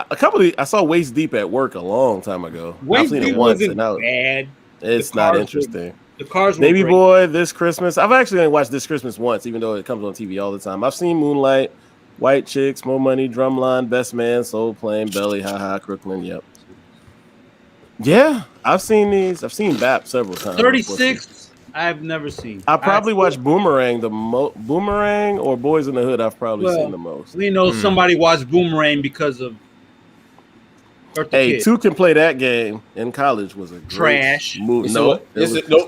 I saw Waist Deep at work a long time ago. Waist I've seen Deep it once, wasn't and bad. it's The not cars interesting. The cars were Baby great. Boy, This Christmas. I've actually only watched This Christmas once, even though it comes on TV all the time. I've seen Moonlight, White Chicks, More Money, Drumline, Best Man, Soul Plane, Belly, Haha, Crooklyn. Yep. Yeah, I've seen these. I've seen BAP several times. 36. I've never seen. I probably watched Boomerang Boomerang or Boys in the Hood. I've probably seen the most. We know somebody watched Boomerang because of. Hey, Two Can Play That Game in college was a trash movie. No,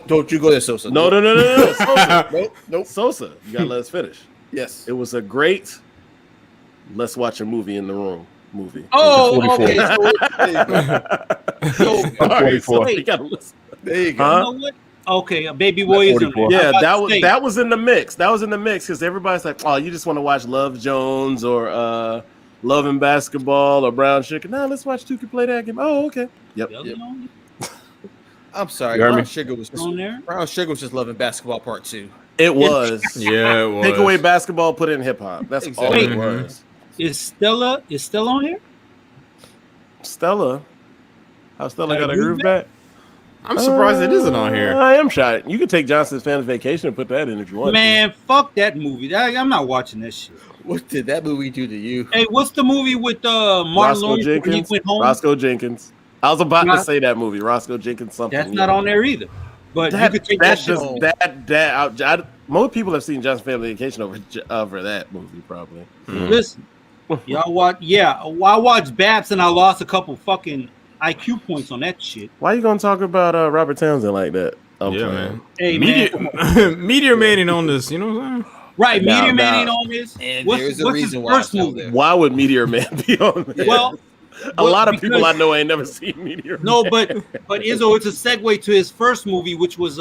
don't you go there, Sosa. No. Sosa. Nope. Sosa, you gotta let us finish. Yes. It was a great let's watch a movie in the room movie. Oh, okay. So, 44. You gotta listen. There you go. Huh? You know what? Okay, a Baby Boy is in there. Yeah, that was in the mix. That was in the mix because everybody's like, oh, you just want to watch Love Jones or Love and Basketball or Brown Sugar. No, let's watch Two Can Play That Game. Oh, okay. Yep. I'm sorry. Brown Sugar was just loving basketball part 2. It was. Yeah, it was. Take away basketball, put it in hip hop. That's all it was. Is Stella on here? Stella? How Stella got a groove back? I'm surprised it isn't on here. I am shy. You can take Johnson's Family Vacation and put that in if you want. Man, fuck that movie. I'm not watching that shit. What did that movie do to you? Hey, what's the movie with Martin Lawrence when he went home? Roscoe Jenkins. I was about to say that movie, Roscoe Jenkins something. That's not on there either. But you could take that shit home. Most people have seen Johnson's Family Vacation over that movie, probably. Listen, y'all watch. Yeah, I watched Babs and I lost a couple fucking IQ points on that shit. Why you gonna talk about Robert Townsend like that? Man. Hey, Meteor Man ain't on this. You know what I'm saying? Right, Meteor Man ain't on this. And what's there's a reason why. First movie? Why would Meteor Man be on this? Well, a lot of people I know ain't never seen Meteor Man. No, but Izzo, it's a segue to his first movie, which was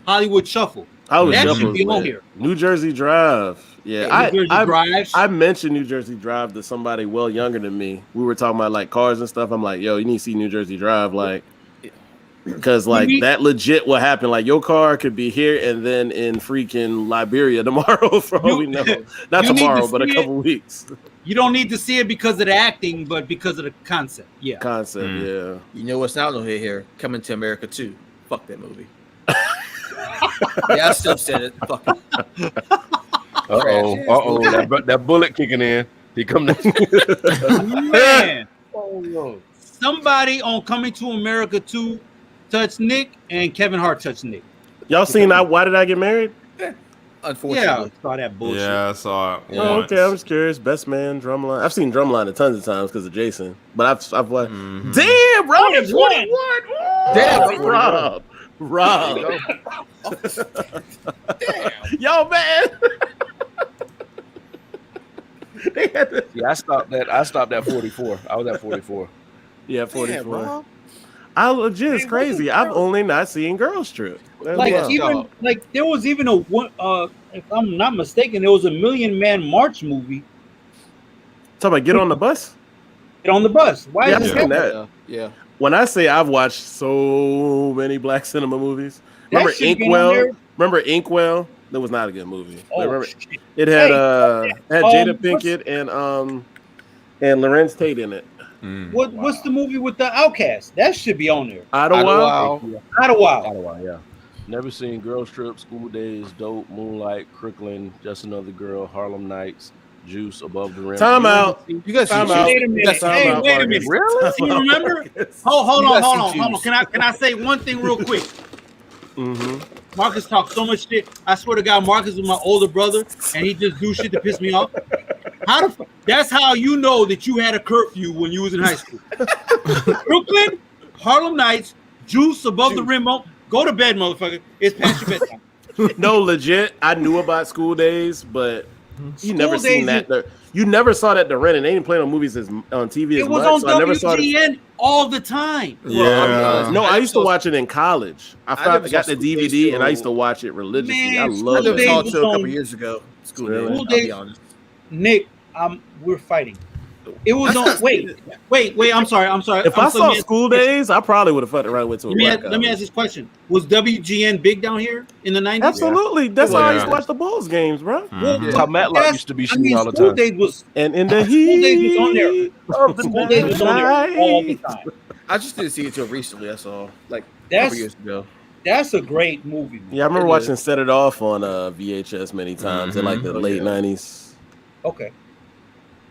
Hollywood Shuffle. That should be on here. New Jersey Drive. Yeah, New Jersey Drive. I mentioned New Jersey Drive to somebody well younger than me. We were talking about like cars and stuff. I'm like, yo, you need to see New Jersey Drive, like, because like that legit will happen. Like your car could be here and then in freaking Liberia tomorrow, for all we know. Not tomorrow, but a couple weeks. You don't need to see it because of the acting, but because of the concept. Yeah, yeah. You know what's not on here? Coming to America 2. Fuck that movie. Yeah, I still said it. Fuck it. That bullet kicking in. He come Man. Somebody on Coming to America 2 touched Nick, and Kevin Hart touched Nick. Y'all seen Why Did I Get Married? Unfortunately. Yeah, I saw that bullshit. Yeah, I saw it. Oh, okay, I was curious. Best Man, Drumline. I've seen Drumline tons of times because of Jason, but I've watched. Damn, Rob, 21. Damn, Rob. Damn. Yo, man. I stopped at 44. I was at 44. Yeah, 44. Damn, I legit, it's crazy. I've only not seen Girls Trip. There was even if I'm not mistaken, there was a Million Man March movie. Talking about Get on the Bus? Get on the Bus. Why I've is seen that. Yeah. When I say I've watched so many black cinema movies, remember Inkwell? That was not a good movie. Oh, it had Jada Pinkett and Lorenz Tate in it. What's the movie with the Outcast? That should be on there. Idlewild. Yeah. Never seen Girls Trip, School Days, Dope, Moonlight, Crooklyn, Just Another Girl, Harlem Nights, Juice, Above the Rim. Time out. You guys wait a minute. Wait a minute. Really? Do you remember? Hold on. Can I say one thing real quick? Marcus talks so much shit. I swear to God, Marcus is my older brother, and he just do shit to piss me off. That's how you know that you had a curfew when you was in high school. Brooklyn, Harlem Nights, Juice, Above the Rim. Go to bed, motherfucker. It's past your bedtime. No, legit. I knew about School Days, but you never seen that. You never saw that to rent, and they didn't play on movies on TV as much. It was on WGN all the time. Yeah. No, I used to watch it in college. I got the DVD, and I used to watch it religiously. I love it. I saw it a couple years ago. School Days. I'll be honest. Nick, we're fighting. It was on. Wait. I'm sorry. If I saw School Days, I probably would have fucked around with it. Let me ask this question: was WGN big down here in the 90s? Absolutely. That's how I used to watch the Bulls games, bro. How Matlock used to be seen all the time. School Days was, and in the School Days was on there. School Days was on there all the time. I just didn't see it until recently. That's all. Like a That's- couple years ago. That's a great movie. Yeah, I remember watching Set It Off on VHS many times in like the late 90s. Okay.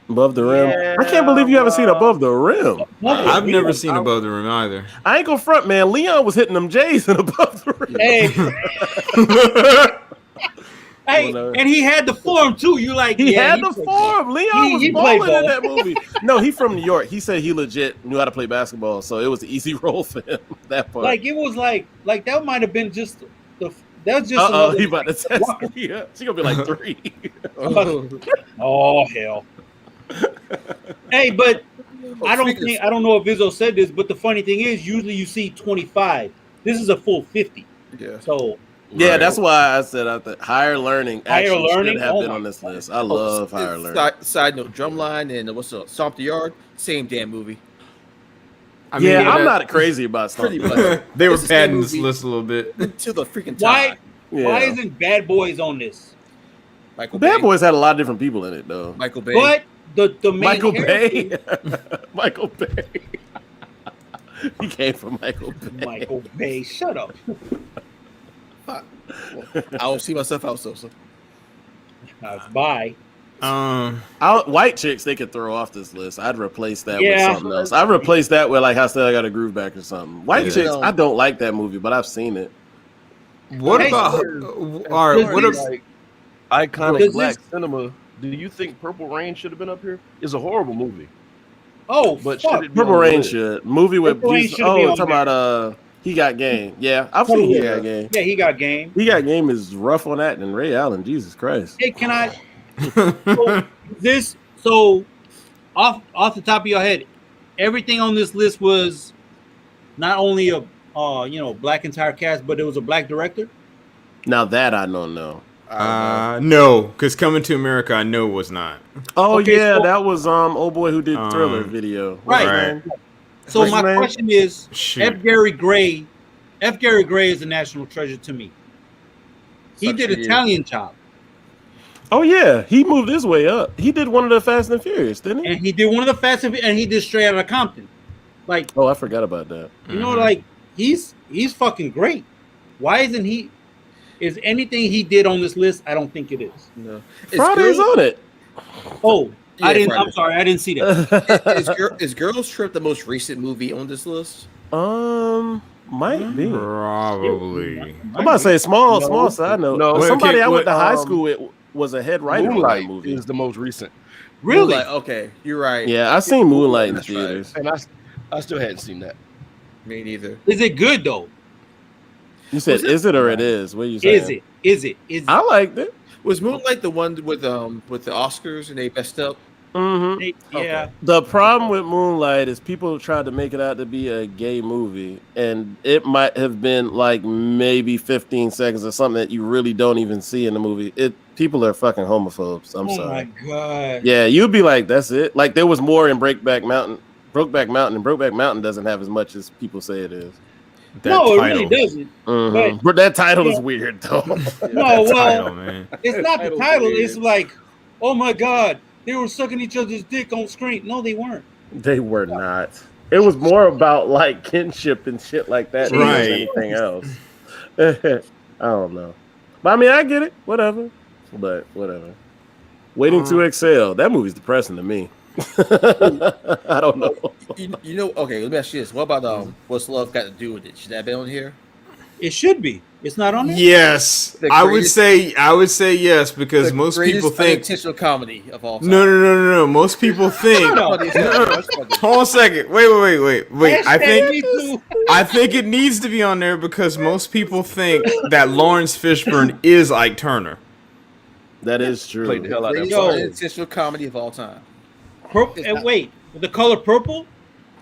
Above the Rim. I can't believe you haven't seen Above the Rim. I've never seen Above the Rim either. I ain't gonna front, man. Leon was hitting them J's in Above the Rim. Hey, and he had the form too. You like he had the form. Leon was balling in that movie. No, he from New York. He said he legit knew how to play basketball, so it was an easy role for him. That part. Like it was like that might have been just the. That was just. He about to test me. She gonna be like 3. Oh hell. Hey, but I don't know if Izzo said this, but the funny thing is, usually you see 25. This is a full 50. Yeah. So. Yeah, that's why I said I think Higher Learning actually should have been on this list. I love Higher Learning. Side note, Drumline and what's up, Stomp the Yard, same damn movie. I mean, I'm not crazy about Stomp the Yard. They were padding this list a little bit. Until the freaking time. Why isn't Bad Boys on this? Bad Boys had a lot of different people in it, though. Michael Bay. But the main Michael Bay? Michael Bay. He came from Michael Bay. Michael Bay, shut up. Well, I don't see myself out, Sosa. Bye. White chicks they could throw off this list. I'd replace that with something else. I'd replace that with like I said I got a groove back or something. White chicks, I don't like that movie, but I've seen it. What about all right? What about like iconic black cinema? Do you think Purple Rain should have been up here? It's a horrible movie. Oh, but Purple Rain should movie with talking about He Got Game. Yeah, I've seen He Got Game. Yeah, He Got Game. He Got Game is rough on that than Ray Allen. Jesus Christ. Hey, can I? So off the top of your head, everything on this list was not only a black entire cast, but it was a black director. Now that I don't know. No, because Coming to America, I know was not. Oh okay, yeah, so, that was old boy who did Thriller video. Right. So my question is, F. Gary Gray is a national treasure to me. He did Italian Job. Oh yeah, he moved his way up. He did one of the Fast and Furious, didn't he? And he did one of the Fast and he did Straight Outta Compton. Like, I forgot about that. You know, like he's fucking great. Why isn't he? Is anything he did on this list? I don't think it is. No, Friday's on it. Oh, yeah, I didn't. Friday. I'm sorry, I didn't see that. Is Girls Trip the most recent movie on this list? Might be. Probably. I'm about to say small side note. No, somebody I went to high school with was a head writer on that movie. Is the most recent. Really? Moonlight, okay, you're right. Yeah, I seen Moonlight in the theaters, and I still hadn't seen that. Me neither. Is it good though? You said is it or it is? What are you saying? Is it? I liked it. Was Moonlight the one with the Oscars and they messed up? Mm-hmm. Yeah. Okay. The problem with Moonlight is people tried to make it out to be a gay movie, and it might have been like maybe 15 seconds or something that you really don't even see in the movie. People are fucking homophobes. I'm sorry. Oh my god. Yeah, you'd be like, that's it. Like there was more in Brokeback Mountain, and Brokeback Mountain doesn't have as much as people say it is. No, it really doesn't. Mm-hmm. But that title is weird, though. It's not the title. It's like, oh my god, they were sucking each other's dick on screen. No, they weren't. They were not. It was more about like kinship and shit like that than anything else. I don't know. But I mean, I get it. Whatever. But whatever. Waiting to Exhale. That movie's depressing to me. I don't know. You know, okay, let me ask you this. What about What's Love Got to Do with It? Should that have been on here? It should be. It's not on there? Yes. I would say yes, because most people think unintentional comedy of all time. No. Most people think Hold on a second. Wait. I think it needs to be on there because most people think that Lawrence Fishburne is Ike Turner. That is true. Played the hell out of that. Unintentional comedy of all time. Wait, the color purple?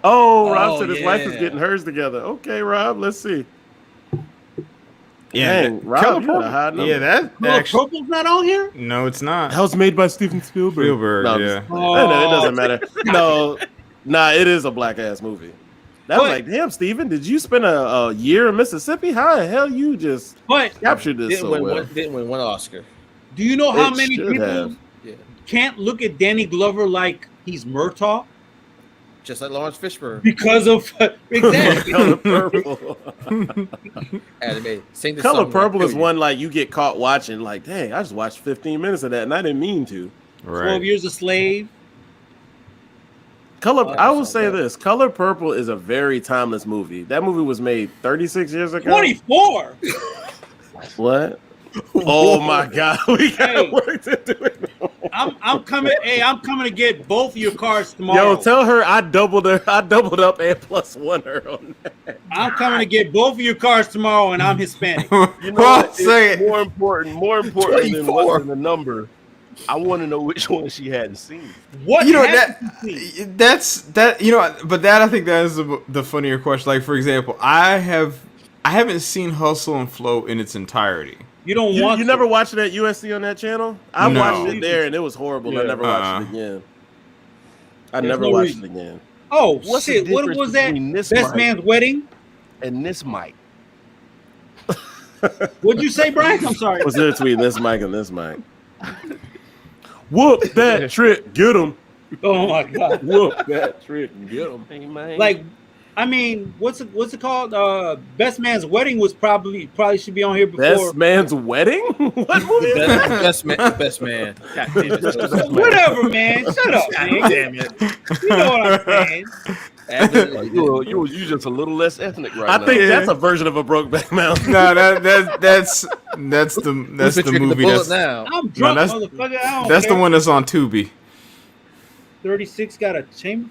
Oh, Rob said his wife is getting hers together. Okay, Rob, let's see. Yeah, dang, Rob, you got a high number. Yeah, that actually, purple's not on here? No, it's not. That was made by Steven Spielberg. No, it doesn't matter. No, it is a black ass movie. That was like, damn, Steven, did you spend a year in Mississippi? How the hell you just captured this so well? Didn't win one Oscar. Do you know how many people can't look at Danny Glover like he's Murtaugh? Just like Lawrence Fishburne. Because of exactly. Color Purple. Color Purple is one like you get caught watching like, dang, I just watched 15 minutes of that and I didn't mean to. Right. 12 Years a Slave. Color. I will say this: Color Purple is a very timeless movie. That movie was made 36 years ago. 24. What? Oh my God, we got work to do. I'm coming. Hey, I'm coming to get both of your cars tomorrow. Yo, tell her I doubled up and +1 her on that. I'm coming to get both of your cars tomorrow, and I'm Hispanic. You know what? It's more important than what's in the number. I want to know which one she hadn't seen. What? You know that. You know, but that I think that is the funnier question. Like, for example, I haven't seen Hustle and Flow in its entirety. You don't want. You never watched it at USC on that channel? I watched it there, and it was horrible. Yeah. I never watched it again. I never watched it again. Oh shit! What was that? Best Man's Wedding and this mic. What'd you say, Brian? I'm sorry. What's there between this mic and this mic? Whoop that trick, get him. Oh my God! Whoop that trick, get him. Hey, man. Like, I mean, what's it called? Best Man's Wedding was probably should be on here before. Best Man's Wedding? What movie is that? Best man. Whatever, man. Shut up, man. Damn it. You know what I'm saying? You just a little less ethnic right now. I think that's a version of a Brokeback Mountain. No, that's the movie. That's now. I'm drunk, motherfucker. I don't that's care. the one that's on Tubi. 36 got a chamber.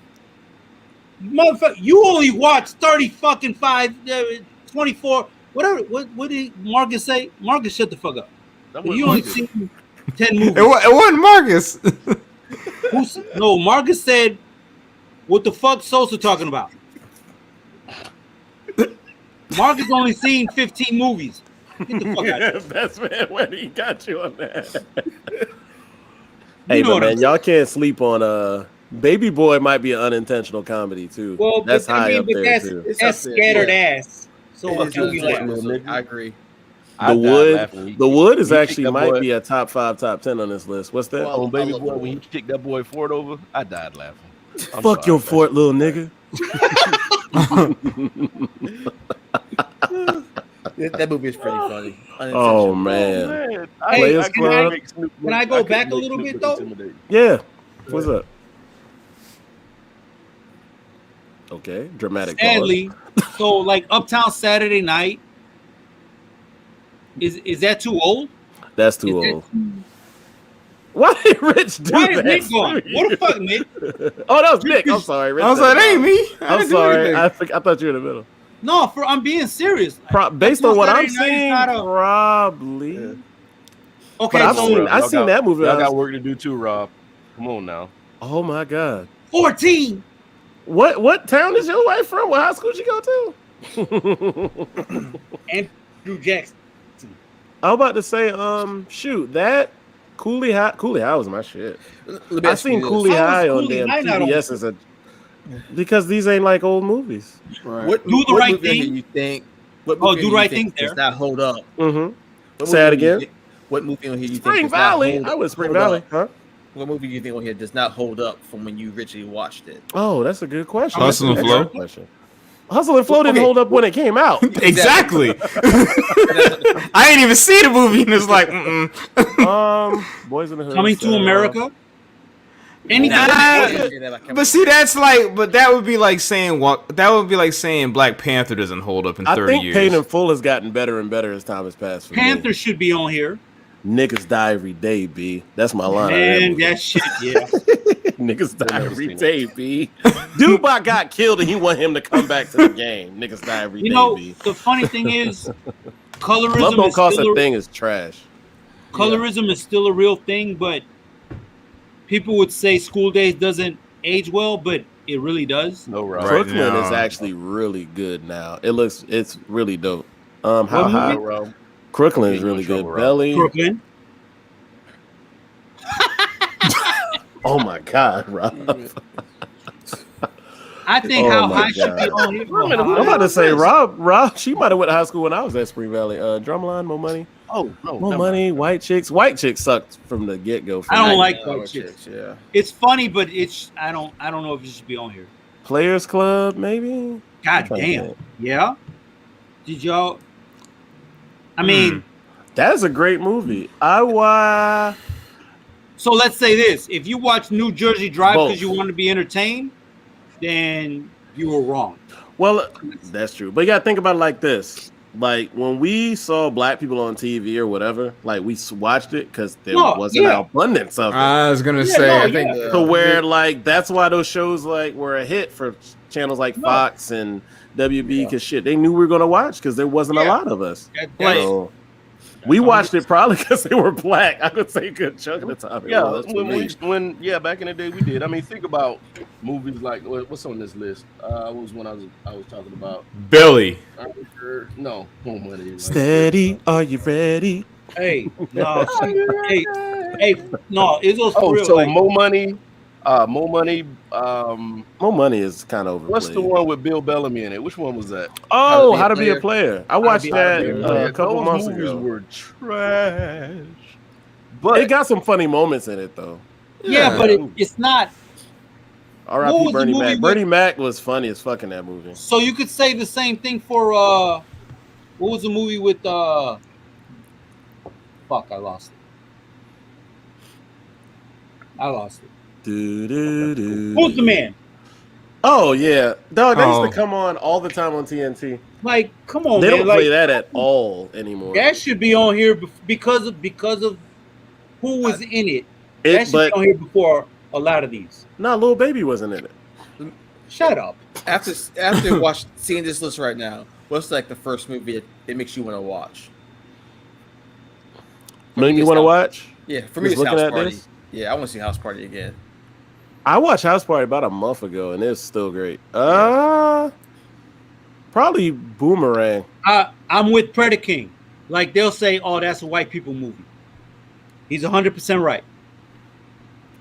Motherfucker, you only watched 24, whatever. What did Marcus say? Marcus, shut the fuck up. You only seen 10 movies. It wasn't Marcus. No, Marcus said, what the fuck Sosa talking about? Marcus only seen 15 movies. Get the fuck out of here. Best Man, when he got you on that. Hey, but man, y'all can't sleep on Baby Boy might be an unintentional comedy too. Well, that's high up there too. That's scattered ass. So I agree. The Wood is actually might be a top 5, top 10 on this list. What's that? Oh, Baby Boy, when he kicked that boy Ford over, I died laughing. Fuck your Ford, little nigga. That movie is pretty funny. Oh man. Hey, can I go back a little bit though? Yeah. What's up? Okay, dramatic. Sadly, so like Uptown Saturday Night. Is that too old? That's too old. Why did Rich do Why that? is Nick going? What the fuck, Nick? Oh, that was Nick. I'm sorry. Rich I was like, ain't me. I'm sorry. I thought you were in the middle. No, I'm being serious. Based on what I'm seeing, probably. Yeah. Okay, but I've seen that movie. I got work to do too, Rob. Come on now. Oh my God. 14. What town is your wife from? What high school did you go to? Andrew Jackson. I was about to say, shoot, that Cooley High was my shit. I seen Cooley High on damn PBS because these ain't like old movies. Right. What Do the Right Thing? You think? Do the Right Thing does not hold up? Mm-hmm. Say it again. What movie on here you Spring think Valley? I was Spring Valley, huh? What movie do you think on here does not hold up from when you originally watched it? Oh, that's a good question. Hustle and Flow. Hustle and Flow didn't hold up when it came out. Exactly. I ain't even see the movie, and it's like, Boys in the Hood. Coming to America. But see, that's like, but that would be like saying Black Panther doesn't hold up in 30 years. I think Paid in Full has gotten better and better as time has passed. Panther should be on here. Niggas die every day, B. That's my line. Man, that shit, yeah. Niggas die every day, B. Dude got killed and he want him to come back to the game. Niggas die every day, B. The funny thing is, colorism Love Don't Cost a Thing is trash. Colorism is still a real thing, but people would say School Days doesn't age well, but it really does. No, right. Brooklyn is actually really good now. It's really dope. How high? Crooklyn is really good. Belly. Brooklyn. Oh my God, Rob. I think how high should be on here. I'm about to say Rob. She might have went to high school when I was at Spring Valley. Drumline, More Money. Oh no, More Money. White Chicks. White Chicks sucked from the get go. I don't like White Chicks. Yeah, it's funny, but I don't know if it should be on here. Players Club, maybe. God damn. Yeah. Did y'all? I mean, that's a great movie. So let's say this: if you watch New Jersey Drive because you want to be entertained, then you were wrong. Well, that's true. But you got to think about it like this. Like when we saw black people on TV or whatever, like we watched it because there wasn't an abundance of it. I was gonna say, I think to where like that's why those shows like were a hit for channels like Fox and WB because shit they knew we were gonna watch because there wasn't a lot of us. So, we watched it probably because they were black. I could say a good chunk of the time. When back in the day we did. I mean, think about movies like what's on this list. Was when I was talking about Billy. No, More Money. Steady, are you ready? Hey, no, no, it's just real. So More Money. More Money. More Money is kind of overplayed. What's the one with Bill Bellamy in it? Which one was that? Oh, How to Be a Player. I watched that a couple months ago. Those movies were trash, but it got some funny moments in it though. Yeah, but it's not. R.I.P. Bernie Mac. Bernie Mac was funny as fuck in that movie. So you could say the same thing for what was the movie with fuck, I lost it. Who's the man? Oh yeah, dog. That used to come on all the time on TNT. Like, come on, they man. don't play that at all anymore. That should be on here because of who was in it. That should be on here before a lot of these. No, Lil Baby wasn't in it. Shut up. After seeing this list right now, what's like the first movie that makes you want to watch? Make you want to watch? Yeah, for me, it's House Party. Yeah, I want to see House Party again. I watched House Party about a month ago, and it's still great. Probably Boomerang. I'm with Predator King. Like they'll say, "Oh, that's a white people movie." He's 100% right.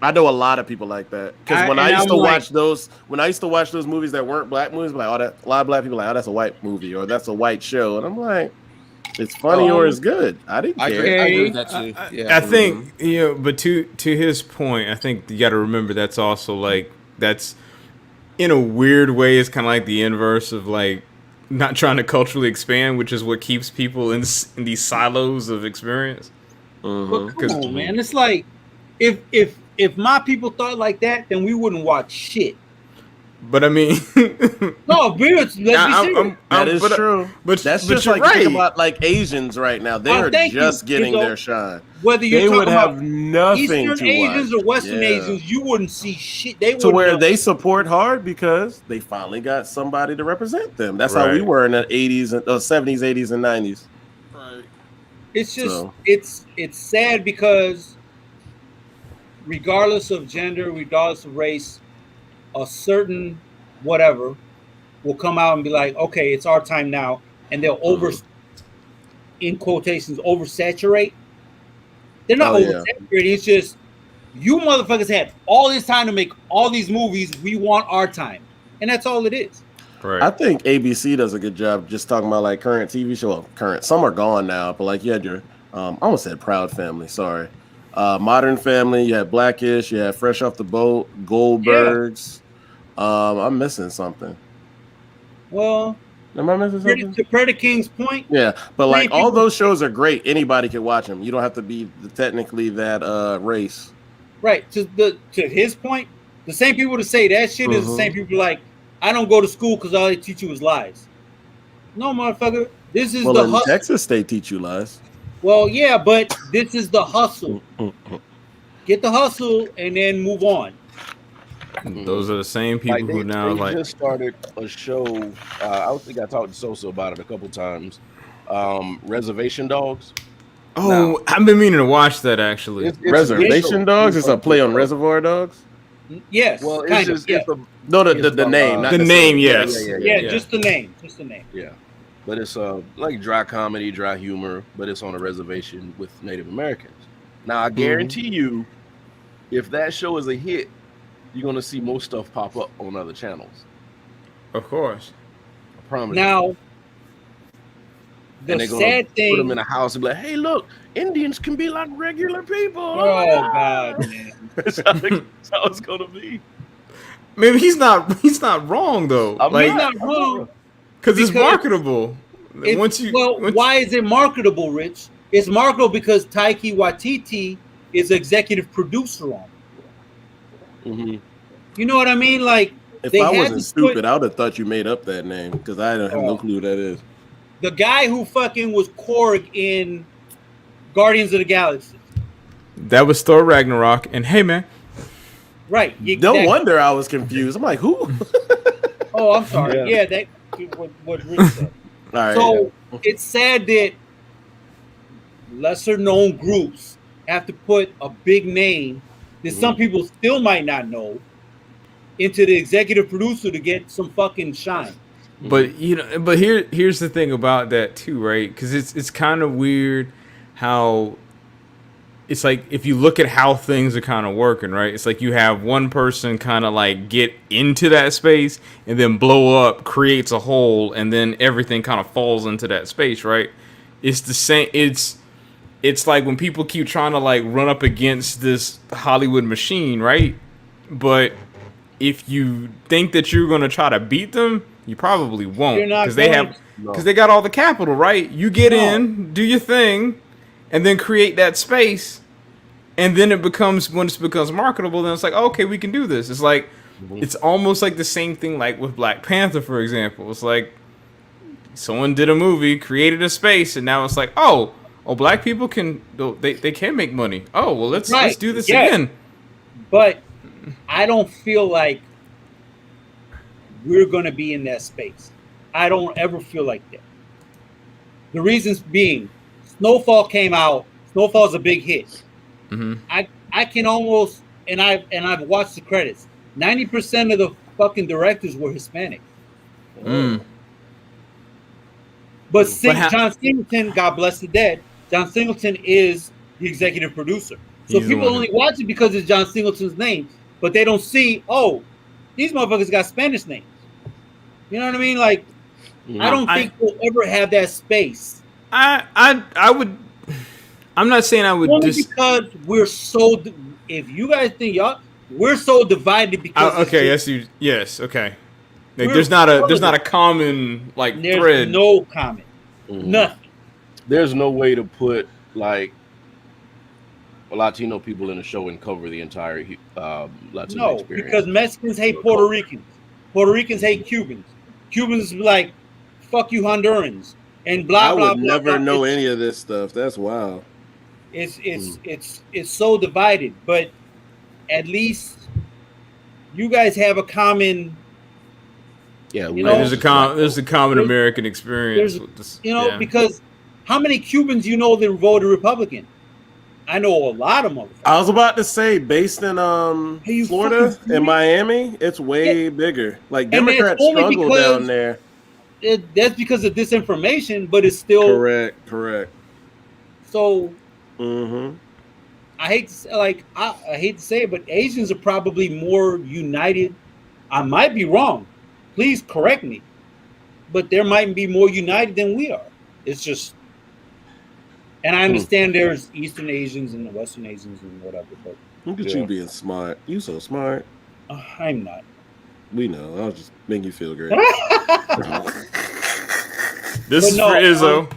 I know a lot of people like that because when I used to watch those movies that weren't black movies, like a lot of black people like, "Oh, that's a white movie" or "That's a white show," and I'm like, "It's funny or it's good." I didn't care. I agree with that too. I think but to his point, I think you got to remember that's also like that's in a weird way it's kind of like the inverse of like not trying to culturally expand, which is what keeps people in these silos of experience. But come on, man, it's like if my people thought like that, then we wouldn't watch shit. But I mean, no, let's be serious. That is true. But that's just like think about like Asians right now. They are just getting their shine. Whether you're talking about nothing Eastern to Asians watch. or Western Asians, you wouldn't see shit. To where they support hard because they finally got somebody to represent them. That's how we were in the 80s and 70s, 80s, and 90s. Right. It's just it's sad because regardless of gender, regardless of race, a certain whatever will come out and be like, okay, it's our time now. And they'll in quotations, oversaturate. They're not oversaturating. It's just, you motherfuckers had all this time to make all these movies. We want our time. And that's all it is. Right. I think ABC does a good job just talking about like current TV show. Well, current, some are gone now, but like you had your, I almost said Proud Family, sorry. Modern Family, you had Blackish, you had Fresh Off the Boat, Goldbergs. I'm missing something. Well, am I missing something? To Predator King's point, yeah, but like all those shows are great. Anybody can watch them. You don't have to be technically that race. Right. To his point, the same people to say that shit is the same people like, I don't go to school because all they teach you is lies. No, motherfucker. This is the hustle. Texas they teach you lies. Well, yeah, but this is the hustle. Get the hustle and then move on. Those are the same people who now like just started a show. I think I talked to Sosa about it a couple times. Reservation Dogs. Oh, I've been meaning to watch that actually. It's Reservation Dogs is a play on Reservoir Dogs. Yes. Well, it's just the name, not the name. Yes. Yeah, just the name. Just the name. Yeah, but it's like dry comedy, dry humor, but it's on a reservation with Native Americans. Now I guarantee you, if that show is a hit, you're gonna see most stuff pop up on other channels. Of course. I promise. Now, the sad thing, put them in a house and be like, "Hey, look, Indians can be like regular people." Oh God, man. That's how it's gonna be. Maybe he's not wrong though. He's not wrong because it's marketable. Why is it marketable, Rich? It's marketable because Taika Waititi is executive producer on it. You know what I mean? Like If They I had wasn't to stupid, put- I would have thought you made up that name because I don't have no clue who that is. The guy who fucking was Korg in Guardians of the Galaxy. That was Thor Ragnarok. And hey, man, Right. No wonder I was confused. I'm like, who? Oh, I'm sorry. Yeah, that what Rich said. All right. So it's sad that lesser known groups have to put a big name that some people still might not know into the executive producer to get some fucking shine. but here's the thing about that too, right? Because it's kind of weird how it's like if you look at how things are kind of working, right? It's like you have one person kind of like get into that space and then blow up, creates a hole, and then everything kind of falls into that space, right? It's the same. It's like when people keep trying to like run up against this Hollywood machine, right? But if you think that you're gonna try to beat them, you probably won't because they got all the capital, right? You get in, do your thing, and then create that space, and then once it becomes marketable, then it's like, okay, we can do this. It's like it's almost like the same thing like with Black Panther, for example. It's like someone did a movie, created a space, and now it's like, oh, black people can they can make money. Oh, well, let's do this again. But I don't feel like we're going to be in that space. I don't ever feel like that. The reasons being, Snowfall came out. Snowfall's a big hit. Mm-hmm. I can almost I've watched the credits. 90% of the fucking directors were Hispanic. But John Singleton, God bless the dead, John Singleton is the executive producer. So people only watch it because it's John Singleton's name, but they don't see, oh, these motherfuckers got Spanish names. You know what I mean? Like, I don't think we'll ever have that space. I would. I'm not saying I would. Only because we're so. If you guys think we're so divided because. Okay. Yes. Okay. Like, there's not a common like there's thread. No common. Nothing. There's no way to put like Latino people in a show and cover the entire Latino experience. Because Mexicans hate Puerto Ricans. Puerto Ricans hate Cubans. Cubans like, fuck you Hondurans, and blah blah. I would never know any of this stuff. That's wild. It's so divided, but at least you guys have a common. Yeah, there's a common American experience. Because how many Cubans that voted Republican? I know a lot of them. I was about to say, based in Florida and Miami, it's way bigger. Like Democrats struggle down there. That's because of disinformation, but it's still correct. So, I hate to say it, but Asians are probably more united. I might be wrong. Please correct me, but there might be more united than we are. It's just. And I understand there's Eastern Asians and Western Asians and whatever. But look at you being smart. You so smart. I'm not. We know. I was just making you feel great. This is for Izzo.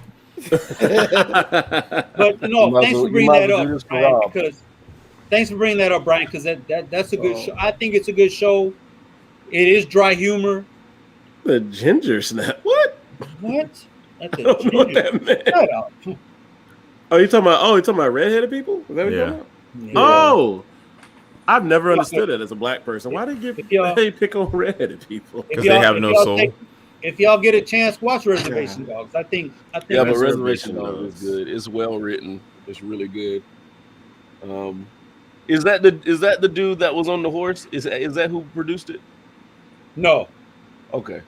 But thanks for bringing that up, Brian. Thanks for bringing that up, Brian. Because that's a good show. I think it's a good show. It is dry humor. The ginger snap. What? That's I don't know what that meant. Shut up. Oh, you talking about redheaded people? Is that what you're talking about? Yeah. Oh, I've never understood it as a black person. Why they pick on redheaded people? Because they have no soul. If y'all get a chance, watch Reservation Dogs. I think. Yeah, but Reservation Dogs is good. It's well written. It's really good. Is that the dude that was on the horse? Is that who produced it? No. Okay.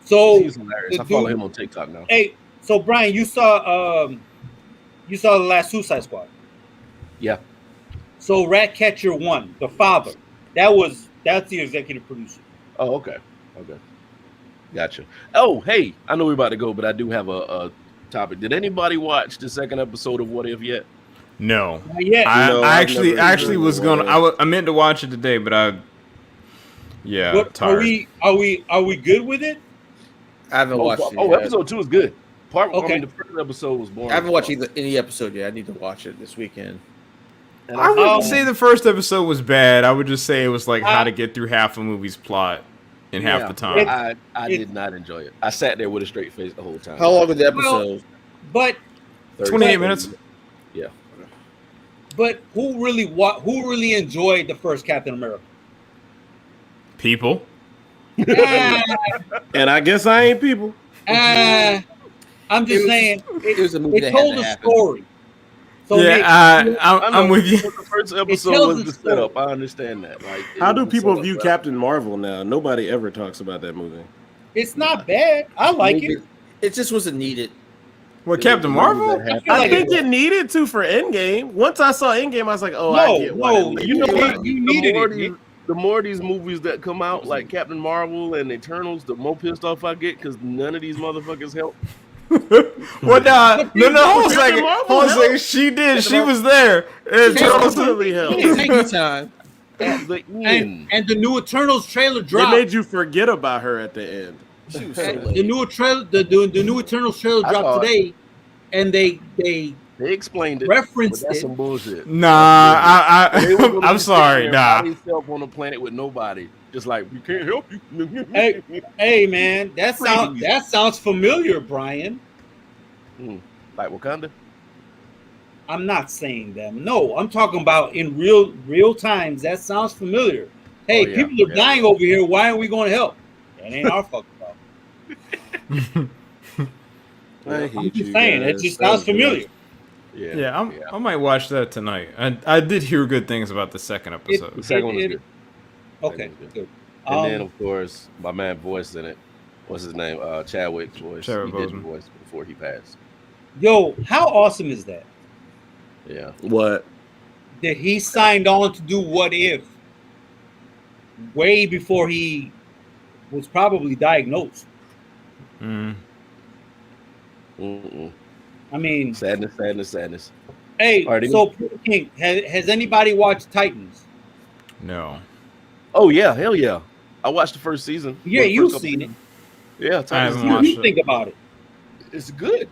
So he's hilarious. I follow him on TikTok now. Hey, so Brian, you saw the last Suicide Squad. Yeah. So Ratcatcher 1, the father, that's the executive producer. Oh, okay. Gotcha. Oh, hey, I know we're about to go, but I do have a topic. Did anybody watch the second episode of What If yet? No. Not yet. I actually was gonna. I meant to watch it today, but tired. Are we good with it? I haven't watched it. Oh, episode 2 is good. The first episode was boring. I haven't watched any episode yet. I need to watch it this weekend. I wouldn't say the first episode was bad. I would just say it was like how to get through half a movie's plot. in half the time. I did not enjoy it. I sat there with a straight face the whole time. How long is the episode? But 28 minutes. Yeah. But who really enjoyed the first Captain America? People. And I guess I ain't people. I'm just saying It was a movie it that told had to a happen. story. So I'm with you. The first episode tells was the the setup. I understand that. Like, How do people view Captain Marvel now? Nobody ever talks about that movie. it's not bad. I like it. It just wasn't needed. What, Captain Marvel? I think it needed to for Endgame. Once I saw Endgame, I was like, "Oh, I get why." No, You know what? you needed it. The more of these movies that come out, like Captain Marvel and Eternals, the more pissed off I get because none of these motherfuckers help. What? No, hold on a second. Marvel Hold on a second. helped. She did. She was there. Totally helped. Take your time. The end. And the new Eternals trailer They dropped. made you forget about her at the end. She was so The late. new trailer, the new Eternals trailer I saw dropped it. today, and they They explained it. referenced but that's it. some bullshit. Nah, They were gonna I'm be sorry. sitting there Nah. by themselves on a planet with nobody. Just like, we can't help you. Hey man, that sounds familiar, Brian. Like Wakanda? I'm not saying them. No, I'm talking about in real times. That sounds familiar. Hey, Oh, yeah, people are dying over here. Why aren't we going to help? That ain't our fucking problem. I hate I'm just you saying, it guys. just sounds familiar. Yeah. I might watch that tonight. I did hear good things about the second episode. The second one was good. Okay, good. And then, of course, my man voiced in it. What's his name? Chadwick's voice. Chadwick He did the Boseman. voice before he passed. Yo, how awesome is that? Yeah. What? That he signed on to do What If way before he was probably diagnosed. Mm. Mm-mm. I mean, Sadness. hey, Alrighty. so King, has anybody watched Titans? No. Oh, yeah. Hell yeah. I watched the first season. Yeah, Well, the you've first couple seen it. seasons. Yeah. I Titans haven't is What watched do good. you think about it? It's good.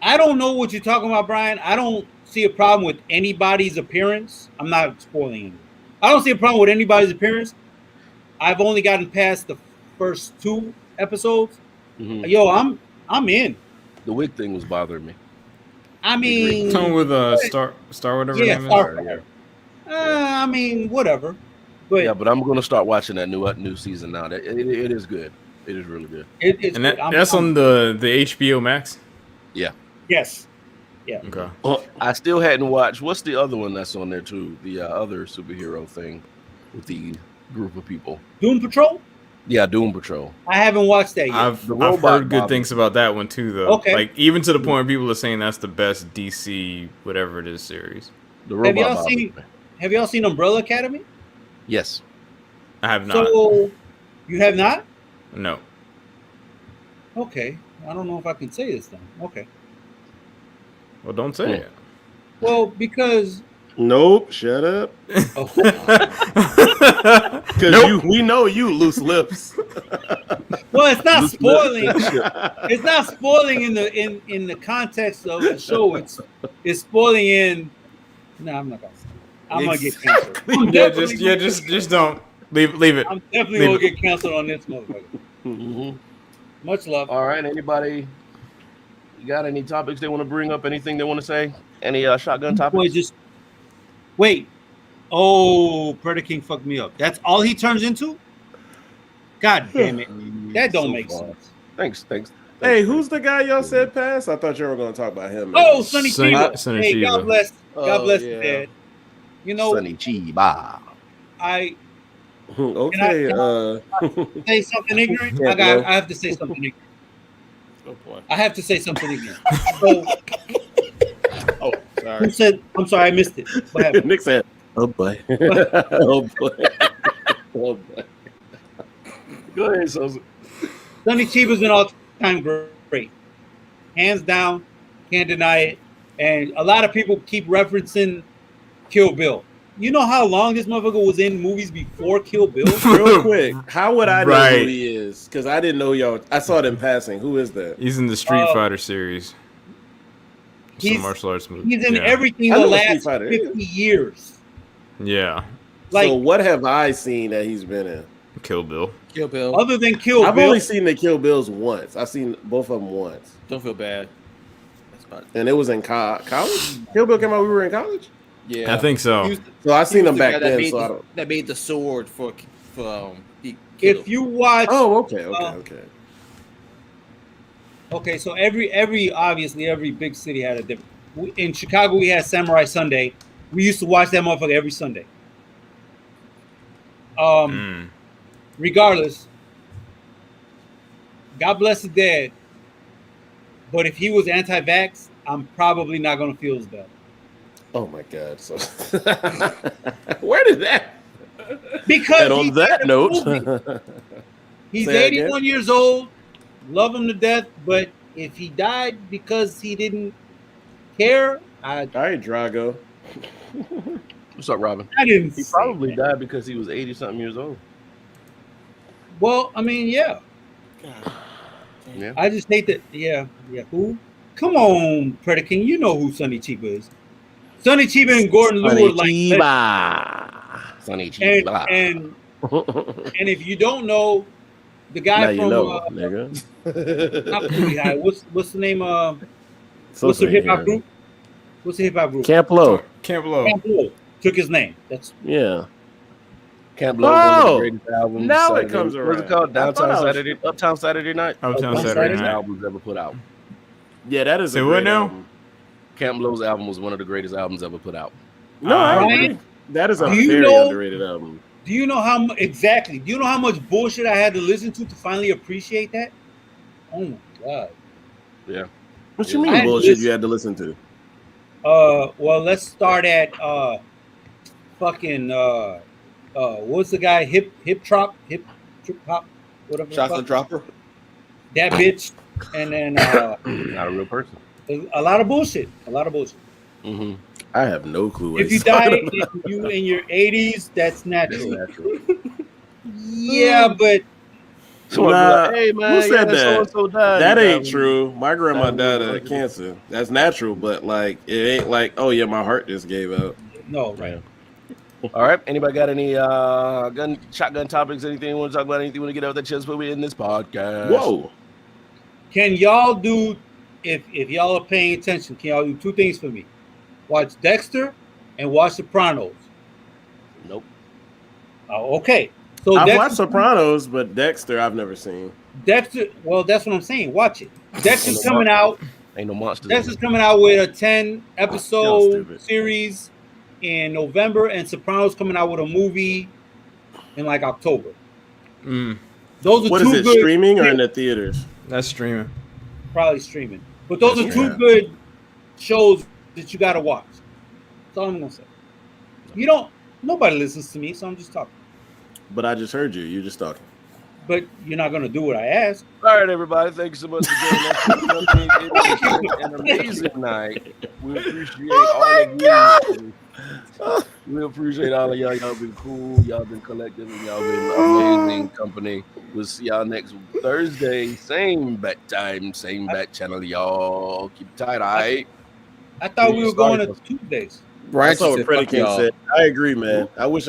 I don't know what you're talking about, Brian. I don't see a problem with anybody's appearance. I'm not spoiling anything. I don't see a problem with anybody's appearance. I've only gotten past the first 2 episodes. Mhm. Yo, I'm in. The wig thing was bothering me. I mean, Tone with Star whatever yeah, her name is. Star. I mean, whatever. But Yeah, but I'm gonna start watching that new season now. That it is good. It is really good. it's And good. that's on the HBO Max. Yeah. Yes. Yeah. Okay. I still hadn't watched. What's the other one that's on there too? The other superhero thing with the group of people. Doom Patrol. Yeah, Doom Patrol. I haven't watched that yet. I've robot heard good bothered things me. about that one too, though. Okay. Like even to the point where people are saying that's the best DC whatever it is series. The Have robot. y'all bothered seen? me. Have y'all seen Umbrella Academy? Yes. I have not. So you have not? No. Okay. I don't know if I can say this then. Okay. Well, don't say it. Well, because Nope. Shut up. oh, Because we know you loose lips. well, it's not Loose spoiling. lips. It's not spoiling in the context of the show. It's spoiling in. No, I'm not gonna say. I'm gonna get canceled. I'm just don't leave it. I'm definitely leave gonna it. get canceled on this motherfucker. Mhm. Much love. All right. Anybody? You got any topics they want to bring up? Anything they want to say? Any shotgun Boy, topics? just wait. Oh, Predator King fucked me up. That's all he turns into? God damn it. That don't So make far. sense. Thanks. Hey, who's the guy y'all said passed? I thought you were going to talk about him. Oh, Sonny Sonny- Chiba. Sonny Hey, Chiba. God bless. God Oh, bless yeah. the dead. You know, Sonny Chiba. I Okay. say something ignorant. Yeah, bro. I have to say something ignorant. Oh boy. I have to say something ignorant. So, Oh, who sorry. said? I'm sorry, I missed it. What happened? Nick said, "Oh boy, oh boy, oh boy." Go ahead, Sosa. Sonny Chiba's an all-time great, hands down. Can't deny it. And a lot of people keep referencing Kill Bill. You know how long this motherfucker was in movies before Kill Bill? Real quick, how would I know Right. who he is? Because I didn't know y'all. I saw it in passing. Who is that? He's in the Street Fighter series. Some He's- martial arts movie. He's in yeah. everything I the know what Street last Fighter is. 50 years. Yeah. Like, So what have I seen that he's been in? Kill Bill. Kill Bill. Other than Kill I've Bill, only seen the Kill Bills once. I've seen both of them once, Don't feel bad. That's about it. and it was in college. Kill Bill came out. We were in college, Yeah, I think so. He was- so I he seen was them the guy back that then. made So I the- don't. that made the sword for if you watch, Oh, okay. okay, so obviously every big city had a different. In Chicago, we had Samurai Sunday. We used to watch that motherfucker every Sunday. Regardless, God bless his dad. But if he was anti-vax, I'm probably not gonna feel as bad. Oh my God! So where did that? Because And on that note, he's Say that 81 years old. Love him to death, but if he died because he didn't care, all right, Drago. What's up, Robin? I didn't. He say probably that. died because he was 80-something years old. Well, I mean, yeah. Yeah. I just hate that. Yeah. Who? Come on, Predaking. You know who Sonny Chiba is. Sonny Chiba and Gordon Liu are like. Sonny And, Chiba. and and if you don't know, the guy Now from you know, nigga. not Pretty High. What's the name? So What's the same hip hop here. group? What's the hip hop group? Camp Low. Camp Low. Camp Low took his name. That's Yeah. Camp Low, one of the Oh, greatest albums. now it Saturday- comes What's it around. called? I thought I was- Uptown Saturday Night. Uptown Uptown Saturday Greatest Night. albums ever put out. Yeah, that is Say a what great now? album. Camp Low's album was one of the greatest albums ever put out. No, I Ryan, agree. That is a do you very know- underrated album. Do you know how exactly? Do you know how much bullshit I had to listen to finally appreciate that? Oh my God. Yeah. What you Yeah. mean I bullshit listen- you had to listen to? Well, let's start at what's the guy? Hip hop, whatever. the Chocolate fuck. dropper. That bitch, and then Not a real person. a lot of bullshit. Mm-hmm. I have no clue. What If you he's talking die about. in your 80s, that's natural. Natural. Yeah, but Someone be Nah, like, hey man, who said yeah, that? so-and-so died. That He ain't died true. My grandma that died was of cancer. That's natural, but like it ain't like, oh yeah, my heart just gave out. no, when- right. Yeah. All right. Anybody got any shotgun topics? Anything you want to talk about? Anything you want to get out that chest before we end this podcast? Whoa. Can y'all do if y'all are paying attention? Can y'all do two things for me? Watch Dexter and watch Sopranos. Nope. Oh, okay. So I've Dexter, watched Sopranos, but Dexter I've never seen. Dexter. Well, that's what I'm saying. Watch it. Dexter's Ain't no coming out. Ain't no monsters. Dexter's coming out with a 10 Y'all episode stupid. series in November, and Sopranos coming out with a movie in like October. Those are What two is it, good. streaming or in the theaters? That's streaming. Probably streaming, but those are two Yeah. good shows that you got to watch. That's all I'm gonna say. You don't. Nobody listens to me, so I'm just talking. But I just heard you. You just talking. But you're not gonna do what I ask. All right, everybody. Thank you so much for joining us. It has been an amazing night. We appreciate all of you. We appreciate all of y'all. Y'all been cool. Y'all been collective. And y'all been amazing company. We'll see y'all next Thursday. Same bat time, same bat channel, y'all. Keep tight, all right? I thought we were going Sorry. to Tuesdays. Brian That's what said, Freddie "Fuck King y'all." said. I agree, man. I wish I